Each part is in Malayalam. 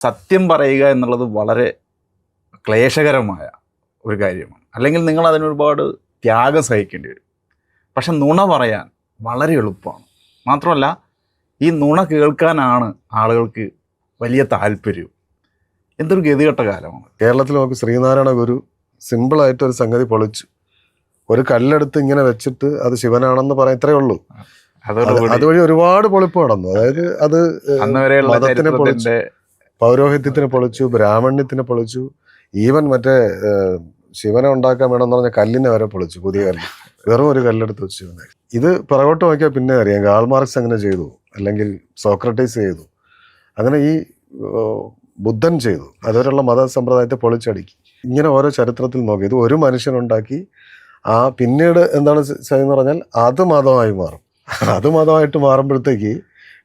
സത്യം പറയുക എന്നുള്ളത് വളരെ ക്ലേശകരമായ ഒരു കാര്യമാണ്. അല്ലെങ്കിൽ നിങ്ങൾ അതിനൊരുപാട് ത്യാഗം സഹിക്കേണ്ടി വരും. പക്ഷെ നുണ പറയാൻ വളരെ എളുപ്പമാണ്. മാത്രമല്ല ഈ നുണ കേൾക്കാനാണ് ആളുകൾക്ക് വലിയ താല്പര്യം. എന്തൊരു ഗതികെട്ട കാലമാണ്. കേരളത്തിൽ നമുക്ക് ശ്രീനാരായണ ഗുരു സിമ്പിളായിട്ടൊരു സംഗതി പൊളിച്ചു. ഒരു കല്ലെടുത്ത് ഇങ്ങനെ വെച്ചിട്ട് അത് ശിവനാണെന്ന് പറയാൻ ഇത്രയേ ഉള്ളൂ. അതുവഴി ഒരുപാട് പൊളിപ്പ് നടന്നു. അതായത് അത് മതത്തിനെ പൊളിച്ചു, പൗരോഹിത്യത്തിനെ പൊളിച്ചു, ബ്രാഹ്മണ്യത്തിനെ പൊളിച്ചു, ഈവൻ മറ്റേ ശിവനെ ഉണ്ടാക്കാൻ വേണമെന്ന് പറഞ്ഞ കല്ലിനെ വരെ പൊളിച്ചു. പുതിയ കല്ല്, വെറും ഒരു കല്ലെടുത്ത് വെച്ച് ശിവനെ. ഇത് പിറകോട്ട് നോക്കിയാൽ പിന്നെ അറിയാം, കാൾ മാർക്സ് അങ്ങനെ ചെയ്തു, അല്ലെങ്കിൽ സോക്രട്ടീസ് ചെയ്തു, അങ്ങനെ ഈ ബുദ്ധൻ ചെയ്തു. അതുവരെയുള്ള മത സമ്പ്രദായത്തെ പൊളിച്ചടുക്കി. ഇങ്ങനെ ഓരോ ചരിത്രത്തിൽ നോക്കി ഇത് ഒരു മനുഷ്യനുണ്ടാക്കി. പിന്നീട് എന്താണ് ചെയ്യുന്നത് പറഞ്ഞാൽ അത് മതമായി മാറും. അത് മതമായിട്ട് മാറുമ്പോഴത്തേക്ക്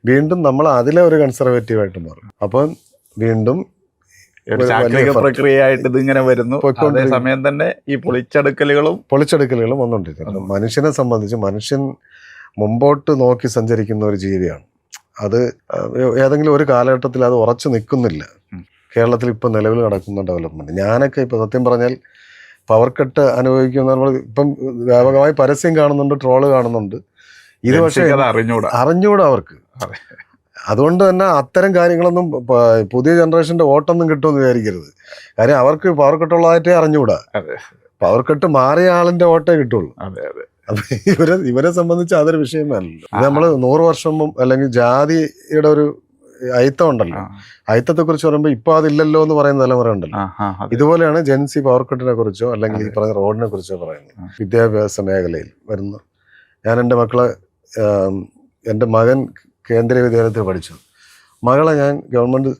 വീണ്ടും നമ്മൾ അതിലെ ഒരു കൺസർവേറ്റീവായിട്ട് മാറും. അപ്പം വീണ്ടും പ്രക്രിയയായിട്ട് ഇതിങ്ങനെ വരുന്നു. സമയം തന്നെ ഈ പൊളിച്ചെടുക്കലുകളും വന്നുകൊണ്ടിരിക്കുന്നു. മനുഷ്യനെ സംബന്ധിച്ച് മനുഷ്യൻ മുമ്പോട്ട് നോക്കി സഞ്ചരിക്കുന്ന ഒരു ജീവിയാണ്. അത് ഏതെങ്കിലും ഒരു കാലഘട്ടത്തിൽ അത് ഉറച്ചു നിൽക്കുന്നില്ല. കേരളത്തിൽ ഇപ്പം നിലവിൽ നടക്കുന്ന ഡെവലപ്മെന്റ്, ഞാനൊക്കെ ഇപ്പം സത്യം പറഞ്ഞാൽ പവർ കട്ട് അനുഭവിക്കുന്ന നമ്മൾ ഇപ്പം വ്യാപകമായി പരസ്യം കാണുന്നുണ്ട്, ട്രോള് കാണുന്നുണ്ട്. ഇത് പക്ഷേ അറിഞ്ഞൂടാ അവർക്ക്. അതുകൊണ്ട് തന്നെ അത്തരം കാര്യങ്ങളൊന്നും പുതിയ ജനറേഷന്റെ വോട്ടൊന്നും കിട്ടുമെന്ന് വിചാരിക്കരുത്. കാര്യം അവർക്ക് പവർ കട്ടുള്ളതായിട്ടേ അറിഞ്ഞൂടാ. പവർ കട്ട് മാറിയ ആളിന്റെ വോട്ടേ കിട്ടുള്ളൂ. അപ്പൊ ഇവരെ സംബന്ധിച്ച് അതൊരു വിഷയമല്ലല്ലോ. ഇത് നമ്മൾ 100 വർഷം മുമ്പ് അല്ലെങ്കിൽ ജാതിയുടെ ഒരു അയിത്തം ഉണ്ടല്ലോ, അയിത്തത്തെ കുറിച്ച് പറയുമ്പോൾ ഇപ്പൊ അതില്ലല്ലോ എന്ന് പറയുന്ന തലമുറ ഉണ്ടല്ലോ. ഇതുപോലെയാണ് ജെൻസി പവർ കട്ടിനെ കുറിച്ചോ അല്ലെങ്കിൽ ഈ പറഞ്ഞ റോഡിനെ കുറിച്ചോ പറയുന്നത്. വിദ്യാഭ്യാസ മേഖലയിൽ വരുന്നു. ഞാൻ എൻ്റെ മകൻ കേന്ദ്രീയ വിദ്യാലയത്തിൽ പഠിച്ചു. മകളെ ഞാൻ ഗവൺമെന്റ്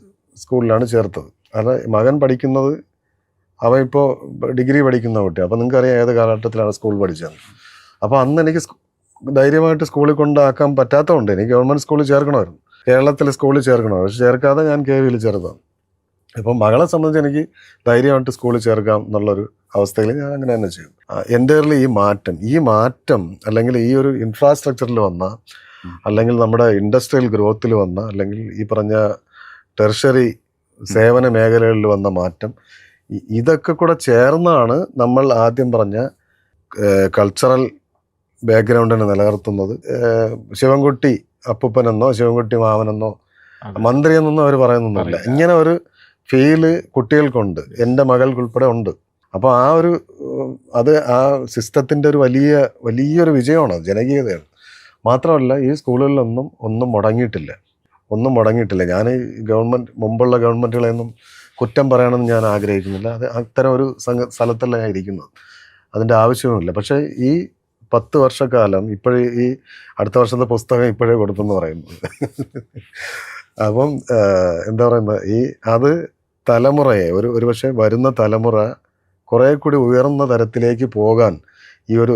സ്കൂളിലാണ് ചേർത്തത്. കാരണം മകൻ പഠിക്കുന്നത്, അവൻ ഇപ്പോൾ ഡിഗ്രി പഠിക്കുന്ന കുട്ടി. അപ്പം നിങ്ങൾക്കറിയാം ഏത് കാലഘട്ടത്തിലാണ് സ്കൂൾ പഠിച്ചത്. അപ്പോൾ അന്ന് എനിക്ക് ധൈര്യമായിട്ട് സ്കൂളിൽ കൊണ്ടാക്കാൻ പറ്റാത്തതുകൊണ്ട് എനിക്ക് ഗവൺമെന്റ് സ്കൂളിൽ ചേർക്കണമായിരുന്നു, കേരളത്തിലെ സ്കൂളിൽ ചേർക്കണമായിരുന്നു. പക്ഷെ ചേർക്കാതെ ഞാൻ KVയിൽ ചേർത്തതാണ്. ഇപ്പം മകളെ സംബന്ധിച്ച് എനിക്ക് ധൈര്യമായിട്ട് സ്കൂളിൽ ചേർക്കാം എന്നുള്ളൊരു അവസ്ഥയിൽ ഞാൻ അങ്ങനെ തന്നെ ചെയ്തു. എൻ്റെ ഈ മാറ്റം അല്ലെങ്കിൽ ഈ ഒരു ഇൻഫ്രാസ്ട്രക്ചറിൽ വന്ന, അല്ലെങ്കിൽ നമ്മുടെ ഇൻഡസ്ട്രിയൽ ഗ്രോത്തിൽ വന്ന, അല്ലെങ്കിൽ ഈ പറഞ്ഞ ടെർഷറി സേവന മേഖലകളിൽ വന്ന മാറ്റം, ഇതൊക്കെ കൂടെ ചേർന്നാണ് നമ്മൾ ആദ്യം പറഞ്ഞ കൾച്ചറൽ ബാക്ക്ഗ്രൗണ്ടിനെ നിലനിർത്തുന്നത്. ശിവൻകുട്ടി അപ്പൂപ്പനെന്നോ ശിവൻകുട്ടി മാമനെന്നോ മന്ത്രി എന്നൊന്നും അവർ പറയുന്നൊന്നുമില്ല. ഇങ്ങനെ ഒരു ഫീല് കുട്ടികൾക്കുണ്ട്, എൻ്റെ മകൾക്കുൾപ്പെടെ ഉണ്ട്. അപ്പോൾ അത് ആ സിസ്റ്റത്തിൻ്റെ ഒരു വലിയൊരു വിജയമാണ്, ജനകീയതയാണ്. മാത്രമല്ല ഈ സ്കൂളുകളിലൊന്നും ഒന്നും മുടങ്ങിയിട്ടില്ല. ഞാൻ ഈ മുമ്പുള്ള ഗവൺമെൻറ്റുകളെയൊന്നും കുറ്റം പറയണമെന്ന് ഞാൻ ആഗ്രഹിക്കുന്നില്ല. അത് അത്തരം ഒരു സ്ഥലത്തല്ല ഞാൻ ഇരിക്കുന്നത്, അതിൻ്റെ ആവശ്യവുമില്ല. പക്ഷേ ഈ 10 വർഷക്കാലം ഇപ്പോഴേ ഈ അടുത്ത വർഷത്തെ പുസ്തകം ഇപ്പോഴേ കൊടുത്തെന്ന് പറയുന്നത്. അപ്പം എന്താ പറയുന്നത്, അത് തലമുറയെ ഒരു പക്ഷേ വരുന്ന തലമുറ കുറേ കൂടി ഉയർന്ന തരത്തിലേക്ക് പോകാൻ ഈ ഒരു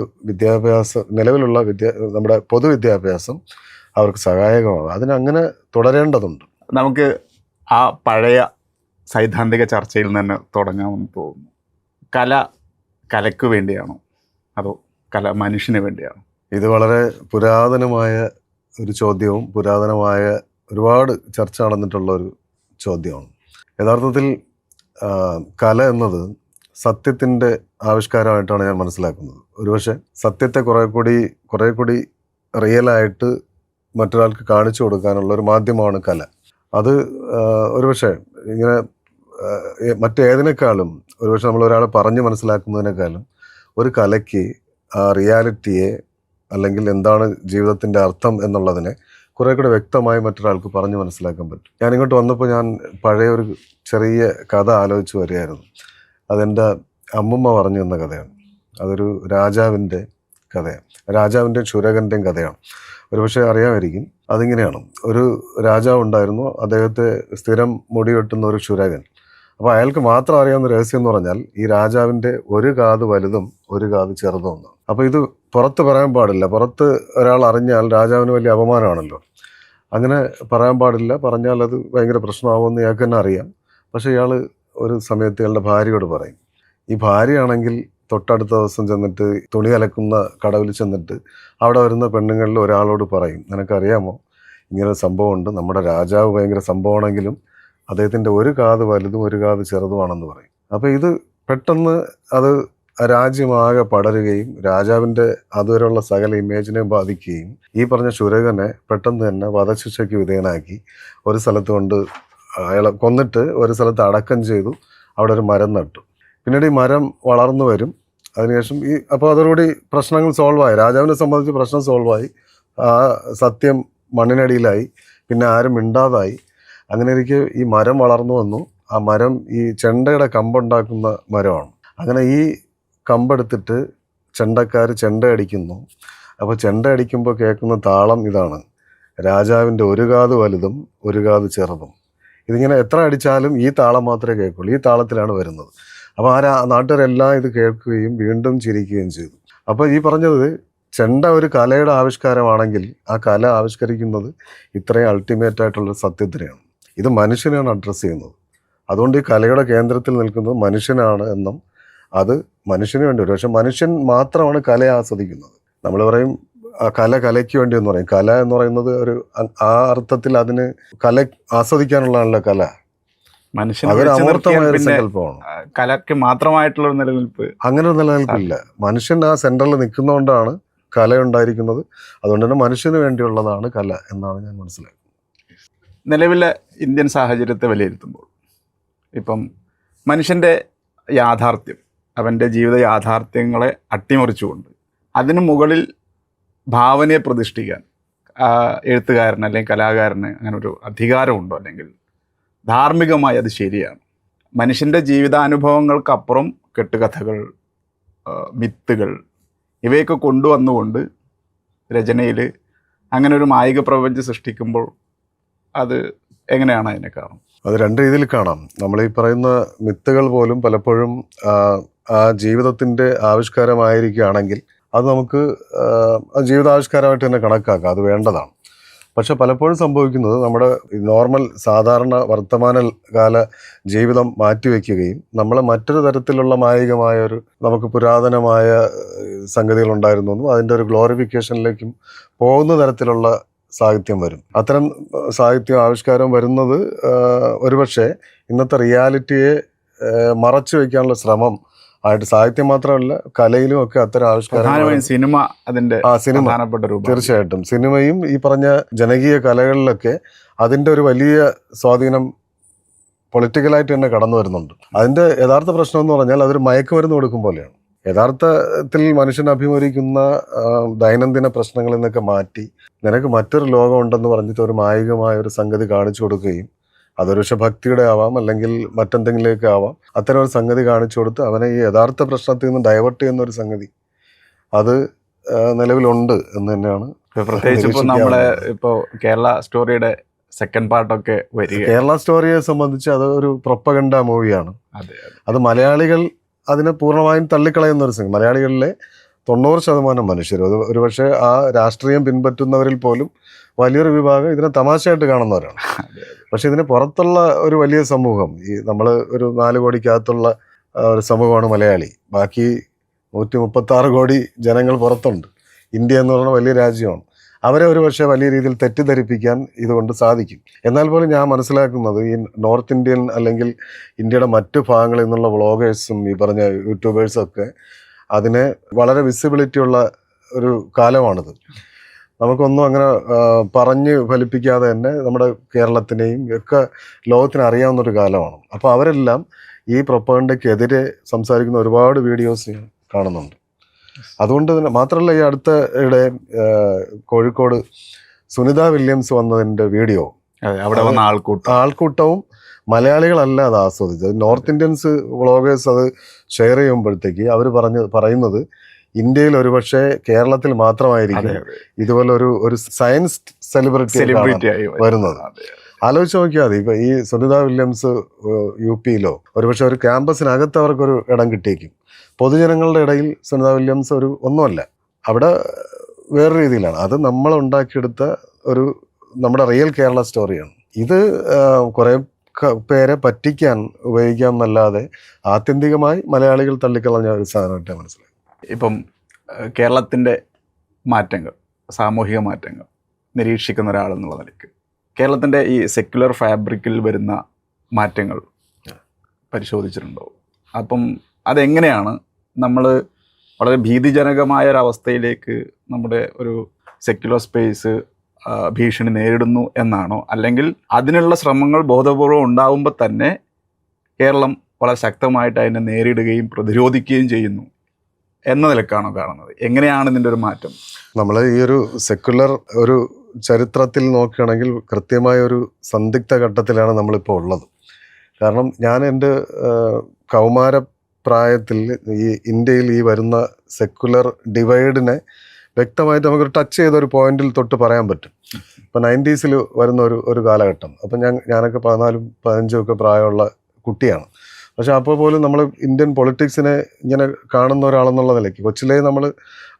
നിലവിലുള്ള നമ്മുടെ പൊതുവിദ്യാഭ്യാസം അവർക്ക് സഹായകമാകും. അതിനങ്ങനെ തുടരേണ്ടതുണ്ട്. നമുക്ക് ആ പഴയ സൈദ്ധാന്തിക ചർച്ചയിൽ തന്നെ തുടങ്ങാമെന്ന് തോന്നുന്നു. കലയ്ക്ക് വേണ്ടിയാണോ അതോ കല മനുഷ്യന് വേണ്ടിയാണോ? ഇത് വളരെ പുരാതനമായ ഒരു ചോദ്യവും പുരാതനമായ ഒരുപാട് ചർച്ച നടന്നിട്ടുള്ള ഒരു ചോദ്യമാണ്. യഥാർത്ഥത്തിൽ കല എന്നത് സത്യത്തിൻ്റെ ആവിഷ്കാരമായിട്ടാണ് ഞാൻ മനസ്സിലാക്കുന്നത്. ഒരുപക്ഷെ സത്യത്തെ കുറേ കൂടി റിയലായിട്ട് മറ്റൊരാൾക്ക് കാണിച്ചു കൊടുക്കാനുള്ള ഒരു മാധ്യമമാണ് കല. അത് ഒരുപക്ഷെ ഇങ്ങനെ മറ്റേതിനേക്കാളും ഒരുപക്ഷെ നമ്മൾ ഒരാളെ പറഞ്ഞ് മനസ്സിലാക്കുന്നതിനേക്കാളും ഒരു കലയ്ക്ക് ആ റിയാലിറ്റിയെ, അല്ലെങ്കിൽ എന്താണ് ജീവിതത്തിൻ്റെ അർത്ഥം എന്നുള്ളതിനെ കുറേ കൂടെ വ്യക്തമായി മറ്റൊരാൾക്ക് പറഞ്ഞ് മനസ്സിലാക്കാൻ പറ്റും. ഞാനിങ്ങോട്ട് വന്നപ്പോൾ ഞാൻ പഴയ ഒരു ചെറിയ കഥ ആലോചിച്ച് വരികയായിരുന്നു. അതെൻ്റെ അമ്മുമ്മ പറഞ്ഞു തന്ന കഥയാണ്. അതൊരു രാജാവിൻ്റെ കഥയാണ്, രാജാവിൻ്റെയും ശൂരകൻ്റെയും കഥയാണ്. ഒരുപക്ഷെ അറിയാമായിരിക്കും. അതിങ്ങനെയാണ്, ഒരു രാജാവ് ഉണ്ടായിരുന്നു, അദ്ദേഹത്തെ സ്ഥിരം മുടി വെട്ടുന്ന ഒരു ശൂരകൻ. അപ്പോൾ അയാൾക്ക് മാത്രം അറിയാവുന്ന രഹസ്യം എന്ന് പറഞ്ഞാൽ ഈ രാജാവിൻ്റെ ഒരു കാത് വലുതും ഒരു കാത് ചെറുതും എന്നാണ്. അപ്പോൾ ഇത് പുറത്ത് പറയാൻ പാടില്ല. പുറത്ത് ഒരാൾ അറിഞ്ഞാൽ രാജാവിന് വലിയ അപമാനമാണല്ലോ. അങ്ങനെ പറയാൻ പാടില്ല, പറഞ്ഞാൽ അത് ഭയങ്കര പ്രശ്നമാകുമെന്ന് ഇയാൾക്ക് തന്നെ അറിയാം. പക്ഷേ ഇയാൾ ഒരു സമയത്ത് ഇയാളുടെ ഭാര്യയോട് പറയും. ഈ ഭാര്യയാണെങ്കിൽ തൊട്ടടുത്ത ദിവസം ചെന്നിട്ട് തുണി അലക്കുന്ന കടവിൽ ചെന്നിട്ട് അവിടെ വരുന്ന പെണ്ണുങ്ങളിൽ ഒരാളോട് പറയും, നിനക്കറിയാമോ ഇങ്ങനെ സംഭവമുണ്ട്, നമ്മുടെ രാജാവ് ഭയങ്കര സംഭവമാണെങ്കിലും അദ്ദേഹത്തിൻ്റെ ഒരു കാത് വലുതും ഒരു കാത് ചെറുതുമാണെന്ന് പറയും. അപ്പോൾ ഇത് പെട്ടെന്ന് അത് രാജ്യമാകെ പടരുകയും രാജാവിൻ്റെ അതുവരെയുള്ള സകല ഇമേജിനെ ബാധിക്കുകയും ഈ പറഞ്ഞ ശുരകനെ പെട്ടെന്ന് തന്നെ വധശിക്ഷയ്ക്ക് വിധേയനാക്കി ഒരു സ്ഥലത്ത് കൊണ്ട് അയാളെ കൊന്നിട്ട് ഒരു സ്ഥലത്ത് അടക്കം ചെയ്തു. അവിടെ ഒരു മരം നട്ടു. പിന്നീട് ഈ മരം വളർന്നു വരും. അതിനുശേഷം അപ്പോൾ അതോടുകൂടി പ്രശ്നങ്ങൾ സോൾവായി. രാജാവിനെ സംബന്ധിച്ച് പ്രശ്നം സോൾവായി. ആ സത്യം മണ്ണിനടിയിലായി. പിന്നെ ആരും മിണ്ടാതായി. അങ്ങനെ ഇരിക്കെ ഈ മരം വളർന്നു വന്നു. ആ മരം ഈ ചെണ്ടയുടെ കമ്പുണ്ടാക്കുന്ന മരമാണ്. അങ്ങനെ ഈ കമ്പെടുത്തിട്ട് ചെണ്ടക്കാർ ചെണ്ട അടിക്കുന്നു. അപ്പോൾ ചെണ്ട അടിക്കുമ്പോൾ കേൾക്കുന്ന താളം ഇതാണ്: രാജാവിൻ്റെ ഒരു കാത് വലുതും ഒരു കാത് ചെറുതും. ഇതിങ്ങനെ എത്ര അടിച്ചാലും ഈ താളം മാത്രമേ കേൾക്കുള്ളൂ. ഈ താളത്തിലാണ് വരുന്നത്. അപ്പോൾ നാട്ടുകാരെല്ലാം ഇത് കേൾക്കുകയും വീണ്ടും ചിരിക്കുകയും ചെയ്തു. അപ്പോൾ ഈ പറഞ്ഞത് ചെണ്ട ഒരു കലയുടെ ആവിഷ്കാരമാണെങ്കിൽ ആ കല ആവിഷ്കരിക്കുന്നത് ഇത്രയും അൾട്ടിമേറ്റ് ആയിട്ടുള്ള സത്യത്തിനെയാണ്. ഇത് മനുഷ്യനാണ് അഡ്രസ്സ് ചെയ്യുന്നത്. അതുകൊണ്ട് ഈ കലയുടെ കേന്ദ്രത്തിൽ നിൽക്കുന്നത് മനുഷ്യനാണ് എന്നും അത് മനുഷ്യന് വേണ്ടി വരും. പക്ഷെ മനുഷ്യൻ മാത്രമാണ് കലയെ ആസ്വദിക്കുന്നത്. നമ്മൾ പറയും കല കലയ്ക്ക് വേണ്ടി എന്ന് പറയും. കല എന്ന് പറയുന്നത് ഒരു ആ അർത്ഥത്തിൽ അതിന് കല ആസ്വദിക്കാനുള്ളതാണല്ലോ കല. അതൊരു അമൂർത്തമായ ഒരു സങ്കല്പമാണ്. കലയ്ക്ക് മാത്രമായിട്ടുള്ള ഒരു നിലനിൽപ്പ് അങ്ങനെ ഒരു നിലനിൽപ്പില്ല. മനുഷ്യൻ ആ സെന്ററിൽ നിൽക്കുന്നതുകൊണ്ടാണ് കല ഉണ്ടായിരിക്കുന്നത്. അതുകൊണ്ട് തന്നെ മനുഷ്യന് വേണ്ടിയുള്ളതാണ് കല എന്നാണ് ഞാൻ മനസ്സിലാക്കുന്നത്. നിലവിലെ ഇന്ത്യൻ സാഹചര്യത്തെ വിലയിരുത്തുമ്പോൾ ഇപ്പം മനുഷ്യൻ്റെ യാഥാർത്ഥ്യം, അവൻ്റെ ജീവിത യാഥാർത്ഥ്യങ്ങളെ അട്ടിമറിച്ചുകൊണ്ട് അതിനു മുകളിൽ ഭാവനയെ പ്രതിഷ്ഠിക്കാൻ എഴുത്തുകാരന് അല്ലെങ്കിൽ കലാകാരന് അങ്ങനെ ഒരു അധികാരമുണ്ടോ? അല്ലെങ്കിൽ ധാർമ്മികമായി അത് ശരിയാണ്? മനുഷ്യൻ്റെ ജീവിതാനുഭവങ്ങൾക്കപ്പുറം കെട്ടുകഥകൾ, മിത്തുകൾ ഇവയൊക്കെ കൊണ്ടുവന്നുകൊണ്ട് രചനയിൽ അങ്ങനെ ഒരു മായിക പ്രപഞ്ചം സൃഷ്ടിക്കുമ്പോൾ അത് എങ്ങനെയാണ് അതിനെ കാണും? അത് രണ്ട് രീതിയിൽ കാണാം. നമ്മൾ ഈ പറയുന്ന മിത്തുകൾ പോലും പലപ്പോഴും ആ ജീവിതത്തിൻ്റെ ആവിഷ്കാരമായിരിക്കുകയാണെങ്കിൽ അത് നമുക്ക് ജീവിതാവിഷ്കാരമായിട്ട് തന്നെ കണക്കാക്കാം. അത് വേണ്ടതാണ്. പക്ഷെ പലപ്പോഴും സംഭവിക്കുന്നത് നമ്മുടെ നോർമൽ സാധാരണ വർത്തമാന കാല ജീവിതം മാറ്റിവെക്കുകയും നമ്മളെ മറ്റൊരു തരത്തിലുള്ള മായികമായ നമുക്ക് പുരാതനമായ സംഗതികളുണ്ടായിരുന്നു എന്നും അതിൻ്റെ ഒരു ഗ്ലോറിഫിക്കേഷനിലേക്കും പോകുന്ന തരത്തിലുള്ള സാഹിത്യം വരും. അത്തരം സാഹിത്യം ആവിഷ്കാരം വരുന്നത് ഒരുപക്ഷെ ഇന്നത്തെ റിയാലിറ്റിയെ മറച്ചു വയ്ക്കാനുള്ള ശ്രമം ആയിട്ട് സാഹിത്യം മാത്രമല്ല കലയിലും ഒക്കെ അത്തരം ആവിഷ്കാരം. സിനിമ അതിൻ്റെ സിനിമ തീർച്ചയായിട്ടും സിനിമയും ഈ പറഞ്ഞ ജനകീയ കലകളിലൊക്കെ അതിൻ്റെ ഒരു വലിയ സ്വാധീനം പൊളിറ്റിക്കലായിട്ട് തന്നെ കടന്നു വരുന്നുണ്ട്. അതിൻ്റെ യഥാർത്ഥ പ്രശ്നം എന്ന് പറഞ്ഞാൽ അതൊരു മയക്കുമരുന്ന് കൊടുക്കും പോലെയാണ്. യഥാർത്ഥത്തിൽ മനുഷ്യൻ അഭിമുഖീകരിക്കുന്ന ദൈനംദിന പ്രശ്നങ്ങളിൽ നിന്നൊക്കെ മാറ്റി നിനക്ക് മറ്റൊരു ലോകം ഉണ്ടെന്ന് പറഞ്ഞിട്ട് ഒരു മായികമായ ഒരു സംഗതി കാണിച്ചു കൊടുക്കുകയും അതൊരു പക്ഷെ ഭക്തിയുടെ ആവാം അല്ലെങ്കിൽ മറ്റെന്തെങ്കിലുമൊക്കെ ആവാം. അത്തരം ഒരു സംഗതി കാണിച്ചു കൊടുത്ത് അവനെ ഈ യഥാർത്ഥ പ്രശ്നത്തിൽ നിന്ന് ഡൈവേർട്ട് ചെയ്യുന്ന ഒരു സംഗതി അത് നിലവിലുണ്ട് എന്ന് തന്നെയാണ്. പ്രത്യേകിച്ച് ഇപ്പോൾ നമ്മളെ ഇപ്പോൾ കേരള സ്റ്റോറിയുടെ സെക്കൻഡ് പാർട്ടൊക്കെ വരിക. കേരള സ്റ്റോറിയെ സംബന്ധിച്ച് അത് ഒരു പ്രൊപ്പഗണ്ട മൂവിയാണ്. അത് മലയാളികൾ അതിനെ പൂർണ്ണമായും തള്ളിക്കളയുന്ന ഒരു സംഗതി. മലയാളികളിലെ 90% മനുഷ്യർ, അത് ഒരുപക്ഷെ ആ രാഷ്ട്രീയം പിൻപറ്റുന്നവരിൽ പോലും വലിയൊരു വിഭാഗം ഇതിനെ തമാശയായിട്ട് കാണുന്നവരാണ്. പക്ഷെ ഇതിന് പുറത്തുള്ള ഒരു വലിയ സമൂഹം, ഈ നമ്മൾ ഒരു 4 കോടിക്കകത്തുള്ള ഒരു സമൂഹമാണ് മലയാളി. ബാക്കി 136 കോടി ജനങ്ങൾ പുറത്തുണ്ട്. ഇന്ത്യ എന്ന് പറയുന്ന വലിയ രാജ്യമാണ്. അവരെ ഒരു പക്ഷേ വലിയ രീതിയിൽ തെറ്റിദ്ധരിപ്പിക്കാൻ ഇതുകൊണ്ട് സാധിക്കും. എന്നാൽ പോലും ഞാൻ മനസ്സിലാക്കുന്നത് ഈ നോർത്ത് ഇന്ത്യൻ അല്ലെങ്കിൽ ഇന്ത്യയുടെ മറ്റു ഭാഗങ്ങളിൽ നിന്നുള്ള വ്ളോഗേഴ്സും ഈ പറഞ്ഞ യൂട്യൂബേഴ്സും ഒക്കെ അതിനെ വളരെ വിസിബിലിറ്റി ഉള്ള ഒരു കാലമാണിത്. നമുക്കൊന്നും അങ്ങനെ പറഞ്ഞ് ഫലിപ്പിക്കാതെ തന്നെ നമ്മുടെ കേരളത്തിനെയും ഒക്കെ ലോകത്തിന് അറിയാവുന്നൊരു കാലമാണ്. അപ്പോൾ അവരെല്ലാം ഈ പ്രൊപ്പഗണ്ടയ്ക്കെതിരെ സംസാരിക്കുന്ന ഒരുപാട് വീഡിയോസ് കാണുന്നുണ്ട്. അതുകൊണ്ട് തന്നെ മാത്രമല്ല, ഈ അടുത്തിടെ കോഴിക്കോട് സുനിത വില്യംസ് വന്നതിൻ്റെ വീഡിയോ, അവിടെ വന്ന ആൾക്കൂട്ടവും മലയാളികളല്ല അത് ആസ്വദിച്ചത്. നോർത്ത് ഇന്ത്യൻസ് വ്ളോഗേഴ്സ് അത് ഷെയർ ചെയ്യുമ്പോഴത്തേക്ക് അവർ പറയുന്നത് ഇന്ത്യയിൽ ഒരുപക്ഷെ കേരളത്തിൽ മാത്രമായിരിക്കും ഇതുപോലെ ഒരു സയൻസ് സെലിബ്രിറ്റി വരുന്നത്. ആലോചിച്ച് നോക്കിയാൽ മതി. ഇപ്പൊ ഈ സുനിത വില്യംസ് UP-യിലോ ഒരുപക്ഷെ ഒരു ക്യാമ്പസിനകത്ത് അവർക്കൊരു ഇടം കിട്ടിയേക്കും. പൊതുജനങ്ങളുടെ ഇടയിൽ സുനിത വില്യംസ് ഒന്നുമല്ല. അവിടെ വേറെ രീതിയിലാണ്. അത് നമ്മൾ ഉണ്ടാക്കിയെടുത്ത നമ്മുടെ റിയൽ കേരള സ്റ്റോറിയാണ്. ഇത് കുറേ പേരെ പറ്റിക്കാൻ ഉപയോഗിക്കാം എന്നല്ലാതെ ആത്യന്തികമായി മലയാളികൾ തള്ളിക്കളഞ്ഞ ഒരു സാധനമായിട്ട് മനസ്സിലായി. ഇപ്പം കേരളത്തിൻ്റെ മാറ്റങ്ങൾ, സാമൂഹിക മാറ്റങ്ങൾ നിരീക്ഷിക്കുന്ന ഒരാളെന്നുള്ള നിലയ്ക്ക് കേരളത്തിൻ്റെ ഈ സെക്യുലർ ഫാബ്രിക്കിൽ വരുന്ന മാറ്റങ്ങൾ പരിശോധിച്ചിട്ടുണ്ടോ? അപ്പം അതെങ്ങനെയാണ് നമ്മൾ വളരെ ഭീതിജനകമായ ഒരവസ്ഥയിലേക്ക് നമ്മുടെ ഒരു സെക്യുലർ സ്പേസ് ഭീഷണി നേരിടുന്നു എന്നാണോ, അല്ലെങ്കിൽ അതിനുള്ള ശ്രമങ്ങൾ ബോധപൂർവം ഉണ്ടാവുമ്പോൾ തന്നെ കേരളം വളരെ ശക്തമായിട്ട് അതിനെ നേരിടുകയും പ്രതിരോധിക്കുകയും ചെയ്യുന്നു എന്ന നിലക്കാണോ കാണുന്നത്? എങ്ങനെയാണ് ഇതിൻ്റെ ഒരു മാറ്റം? നമ്മൾ ഈ ഒരു സെക്യുലർ ഒരു ചരിത്രത്തിൽ നോക്കുകയാണെങ്കിൽ കൃത്യമായ ഒരു സന്ദിഗ്ധ ഘട്ടത്തിലാണ് നമ്മളിപ്പോൾ ഉള്ളത്. കാരണം ഞാൻ എൻ്റെ കൗമാരപ്രായത്തിൽ ഈ ഇന്ത്യയിൽ ഈ വരുന്ന സെക്യുലർ ഡിവൈഡിനെ വ്യക്തമായിട്ട് നമുക്കൊരു ടച്ച് ചെയ്ത ഒരു പോയിന്റിൽ തൊട്ട് പറയാൻ പറ്റും. ഇപ്പം 90s വരുന്ന ഒരു കാലഘട്ടം. അപ്പം ഞാനൊക്കെ 14, 15 ഒക്കെ പ്രായമുള്ള കുട്ടിയാണ്. പക്ഷെ അപ്പോൾ പോലും നമ്മൾ ഇന്ത്യൻ പൊളിറ്റിക്സിനെ ഇങ്ങനെ കാണുന്ന ഒരാളെന്നുള്ള നിലയ്ക്ക് കൊച്ചിലേ നമ്മൾ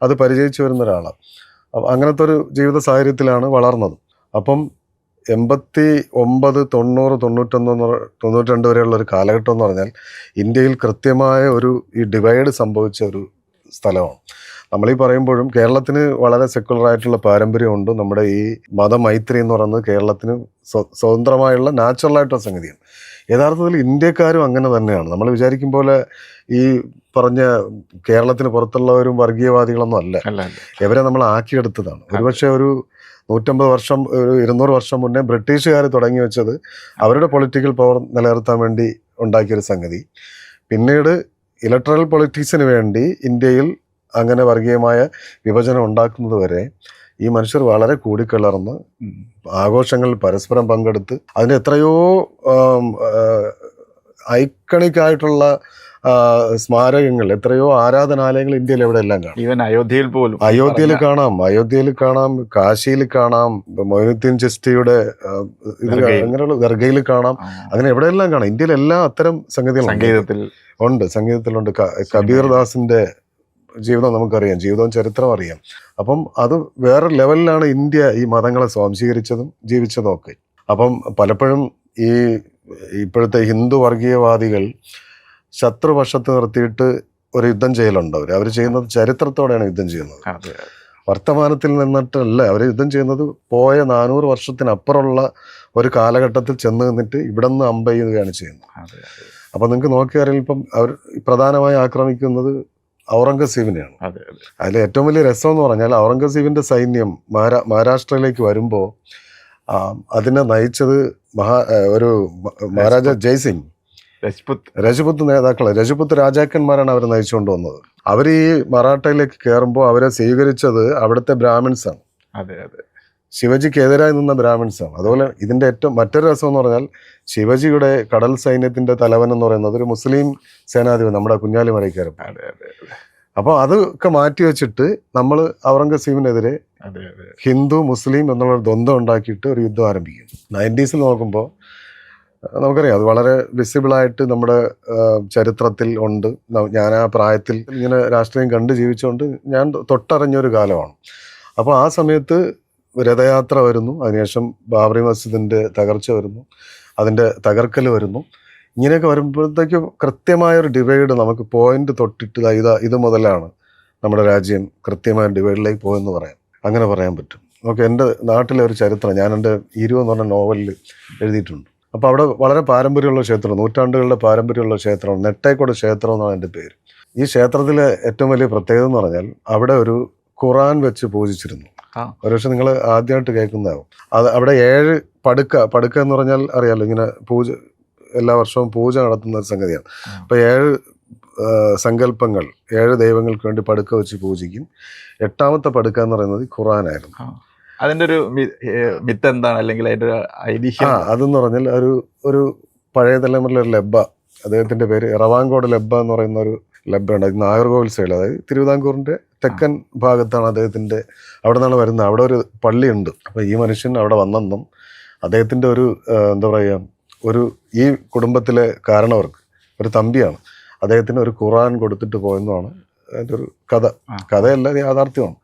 അത് പരിചയിച്ചു വരുന്ന ഒരാളാണ്. അങ്ങനത്തെ ഒരു ജീവിത സാഹചര്യത്തിലാണ് വളർന്നത്. അപ്പം 89, 90, 91, 92 വരെയുള്ള ഒരു കാലഘട്ടം എന്ന് പറഞ്ഞാൽ ഇന്ത്യയിൽ കൃത്യമായ ഈ ഡിവൈഡ് സംഭവിച്ച ഒരു സ്ഥലമാണ്. നമ്മളീ പറയുമ്പോഴും കേരളത്തിന് വളരെ സെക്യുലറായിട്ടുള്ള പാരമ്പര്യമുണ്ട്. നമ്മുടെ ഈ മതമൈത്രി എന്ന് പറയുന്നത് കേരളത്തിന് സ്വതന്ത്രമായുള്ള നാച്ചുറലായിട്ടുള്ള സംഗതിയാണ്. യഥാർത്ഥത്തിൽ ഇന്ത്യക്കാരും അങ്ങനെ തന്നെയാണ്. നമ്മൾ വിചാരിക്കും പോലെ ഈ പറഞ്ഞ കേരളത്തിന് പുറത്തുള്ളവരും വർഗീയവാദികളൊന്നും അല്ല. ഇവരെ നമ്മൾ ആക്കിയെടുത്തതാണ്. ഒരുപക്ഷെ ഒരു 150 വർഷം, ഒരു 200 വർഷം മുന്നേ ബ്രിട്ടീഷുകാർ തുടങ്ങി വെച്ചത് അവരുടെ പൊളിറ്റിക്കൽ പവർ നിലനിർത്താൻ വേണ്ടി ഉണ്ടാക്കിയൊരു സംഗതി. പിന്നീട് ഇലക്ട്രൽ പൊളിറ്റിക്സിന് വേണ്ടി ഇന്ത്യയിൽ അങ്ങനെ വർഗീയമായ വിഭജനം ഉണ്ടാക്കുന്നത് വരെ ഈ മനുഷ്യർ വളരെ കൂടിക്കലർന്ന് ആഘോഷങ്ങളിൽ പരസ്പരം പങ്കെടുത്ത് അതിൻ്റെ എത്രയോ ഐക്കണിക് സ്മാരകങ്ങൾ, എത്രയോ ആരാധനാലയങ്ങൾ ഇന്ത്യയിൽ എവിടെ എല്ലാം കാണാം. ഈവൻ അയോധ്യയിൽ കാണാം, കാശിയിൽ കാണാം, മൊയ്നുദ്ദീൻ ചിസ്തിയുടെ അങ്ങനെയുള്ള ദർഗയിൽ കാണാം. അങ്ങനെ എവിടെയെല്ലാം കാണാം. ഇന്ത്യയിലെല്ലാം അത്തരം സംഗീതത്തിലുണ്ട്. കബീർ ദാസിന്റെ ജീവിതം നമുക്കറിയാം, ജീവിതവും ചരിത്രം അറിയാം. അപ്പം അത് വേറെ ലെവലിലാണ് ഇന്ത്യ ഈ മതങ്ങളെ സ്വാംശീകരിച്ചതും ജീവിച്ചതും ഒക്കെ. അപ്പം പലപ്പോഴും ഇപ്പോഴത്തെ ഹിന്ദു വർഗീയവാദികൾ ശത്രുപക്ഷത്ത് നിർത്തിയിട്ട് ഒരു യുദ്ധം ചെയ്യലുണ്ട്. അവർ ചെയ്യുന്നത് ചരിത്രത്തോടെയാണ് യുദ്ധം ചെയ്യുന്നത്, വർത്തമാനത്തിൽ നിന്നിട്ടല്ല. അവർ യുദ്ധം ചെയ്യുന്നത് പോയ 400 വർഷത്തിനപ്പുറമുള്ള ഒരു കാലഘട്ടത്തിൽ ചെന്ന് നിന്നിട്ട് ഇവിടെ നിന്ന് അമ്പ ചെയ്യുകയാണ് ചെയ്യുന്നത്. അപ്പം നിങ്ങൾക്ക് നോക്കിയാൽ ഇപ്പം അവർ പ്രധാനമായി ആക്രമിക്കുന്നത് ഔറംഗസീബിനെയാണ്. അതിൽ ഏറ്റവും വലിയ രസം എന്ന് പറഞ്ഞാൽ ഔറംഗസീബിന്റെ സൈന്യം മഹാരാഷ്ട്രയിലേക്ക് വരുമ്പോൾ അതിനെ നയിച്ചത് മഹാരാജ ജയ്സിംഗ്, രജപുത്ത് നേതാക്കളെ, രജപുത്ത് രാജാക്കന്മാരാണ് അവരെ നയിച്ചുകൊണ്ട് വന്നത്. അവർ ഈ മറാഠയിലേക്ക് കയറുമ്പോൾ അവരെ സ്വീകരിച്ചത് അവിടുത്തെ ബ്രാഹ്മിൺസാണ്. ശിവജിക്കെതിരായി നിന്ന ബ്രാഹ്മിൺസാണ്. അതുപോലെ ഇതിന്റെ ഏറ്റവും മറ്റൊരു രസം എന്ന് പറഞ്ഞാൽ ശിവജിയുടെ കടൽ സൈന്യത്തിന്റെ തലവൻ എന്ന് പറയുന്നത് ഒരു മുസ്ലിം സേനാധിപൻ, നമ്മുടെ കുഞ്ഞാലി മരയ്ക്കാരൻ. അപ്പോൾ അതൊക്കെ മാറ്റി വെച്ചിട്ട് നമ്മൾ ഔറംഗസീബിനെതിരെ ഹിന്ദു മുസ്ലിം എന്നുള്ള ദ്വന്ദ്വം ഉണ്ടാക്കിയിട്ട് ഒരു യുദ്ധം ആരംഭിക്കും. 90s നോക്കുമ്പോൾ നമുക്കറിയാം അത് വളരെ വിസിബിളായിട്ട് നമ്മുടെ ചരിത്രത്തിൽ ഉണ്ട്. ഞാൻ ആ പ്രായത്തിൽ ഇങ്ങനെ രാഷ്ട്രീയം കണ്ട് ജീവിച്ചുകൊണ്ട് ഞാൻ തൊട്ടറിഞ്ഞൊരു കാലമാണ്. അപ്പോൾ ആ സമയത്ത് രഥയാത്ര വരുന്നു, അതിനുശേഷം ബാബറി മസ്ജിദിൻ്റെ തകർച്ച വരുന്നു, അതിൻ്റെ തകർക്കൽ വരുന്നു. ഇങ്ങനെയൊക്കെ വരുമ്പോഴത്തേക്കും കൃത്യമായൊരു ഡിവൈഡ് നമുക്ക് പോയിന്റ് തൊട്ടിട്ട് ഇത് മുതലാണ് നമ്മുടെ രാജ്യം കൃത്യമായ ഡിവൈഡിലേക്ക് പോയെന്ന് അങ്ങനെ പറയാൻ പറ്റും. ഓക്കെ, എൻ്റെ നാട്ടിലെ ഒരു ചരിത്രം ഞാൻ എൻ്റെ 20 എന്ന് പറഞ്ഞ നോവലിൽ എഴുതിയിട്ടുണ്ട്. അപ്പോൾ അവിടെ വളരെ പാരമ്പര്യമുള്ള ക്ഷേത്രം, നൂറ്റാണ്ടുകളുടെ പാരമ്പര്യമുള്ള ക്ഷേത്രമാണ് നെട്ടേക്കോട് ക്ഷേത്രം എന്നാണ് എൻ്റെ പേര്. ഈ ക്ഷേത്രത്തിലെ ഏറ്റവും വലിയ പ്രത്യേകത എന്ന് പറഞ്ഞാൽ അവിടെ ഒരു ഖുറാൻ വെച്ച് പൂജിച്ചിരുന്നു. ഒരുപക്ഷെ നിങ്ങൾ ആദ്യമായിട്ട് കേൾക്കുന്നതാവും. അവിടെ 7 പടുക്ക എന്ന് പറഞ്ഞാൽ അറിയാലോ, ഇങ്ങനെ എല്ലാ വർഷവും പൂജ നടത്തുന്ന ഒരു സംഗതിയാണ്. അപ്പോൾ 7 സങ്കല്പങ്ങൾ, 7 ദൈവങ്ങൾക്ക് വേണ്ടി പടുക്ക വെച്ച് പൂജിക്കും. 8ാമത്തെ പടുക്ക എന്ന് പറയുന്നത് ഖുറാനായിരുന്നു. അതിന്റെ ഒരു മിത്ത് എന്താണ്, അല്ലെങ്കിൽ അതിന്റെ ഒരു ഐതിഹ്യം? അതെന്ന് പറഞ്ഞാൽ ഒരു പഴയ തലമുറയിലെ ഒരു ലബ്ബ, അദ്ദേഹത്തിന്റെ പേര് എറവാങ്കോട് ലബ്ബ എന്ന് പറയുന്ന ഒരു ലബ്ബയുണ്ട്. നാഗർകോവിൽ സൈഡിൽ, അതായത് തിരുവിതാംകൂറിന്റെ തെക്കൻ ഭാഗത്താണ് അദ്ദേഹത്തിന്റെ, അവിടെ നിന്നാണ് വരുന്നത്. അവിടെ ഒരു പള്ളിയുണ്ട്. അപ്പോൾ ഈ മനുഷ്യൻ അവിടെ വന്നെന്നും അദ്ദേഹത്തിന്റെ ഒരു എന്താ പറയുക, ഈ കുടുംബത്തിലെ കാരണവർക്ക് ഒരു തമ്പിയാണ്, അദ്ദേഹത്തിന് ഒരു ഖുറാൻ കൊടുത്തിട്ട് പോയെന്നാണ് അതിൻ്റെ ഒരു കഥയല്ല, യാഥാർത്ഥ്യമാണ്.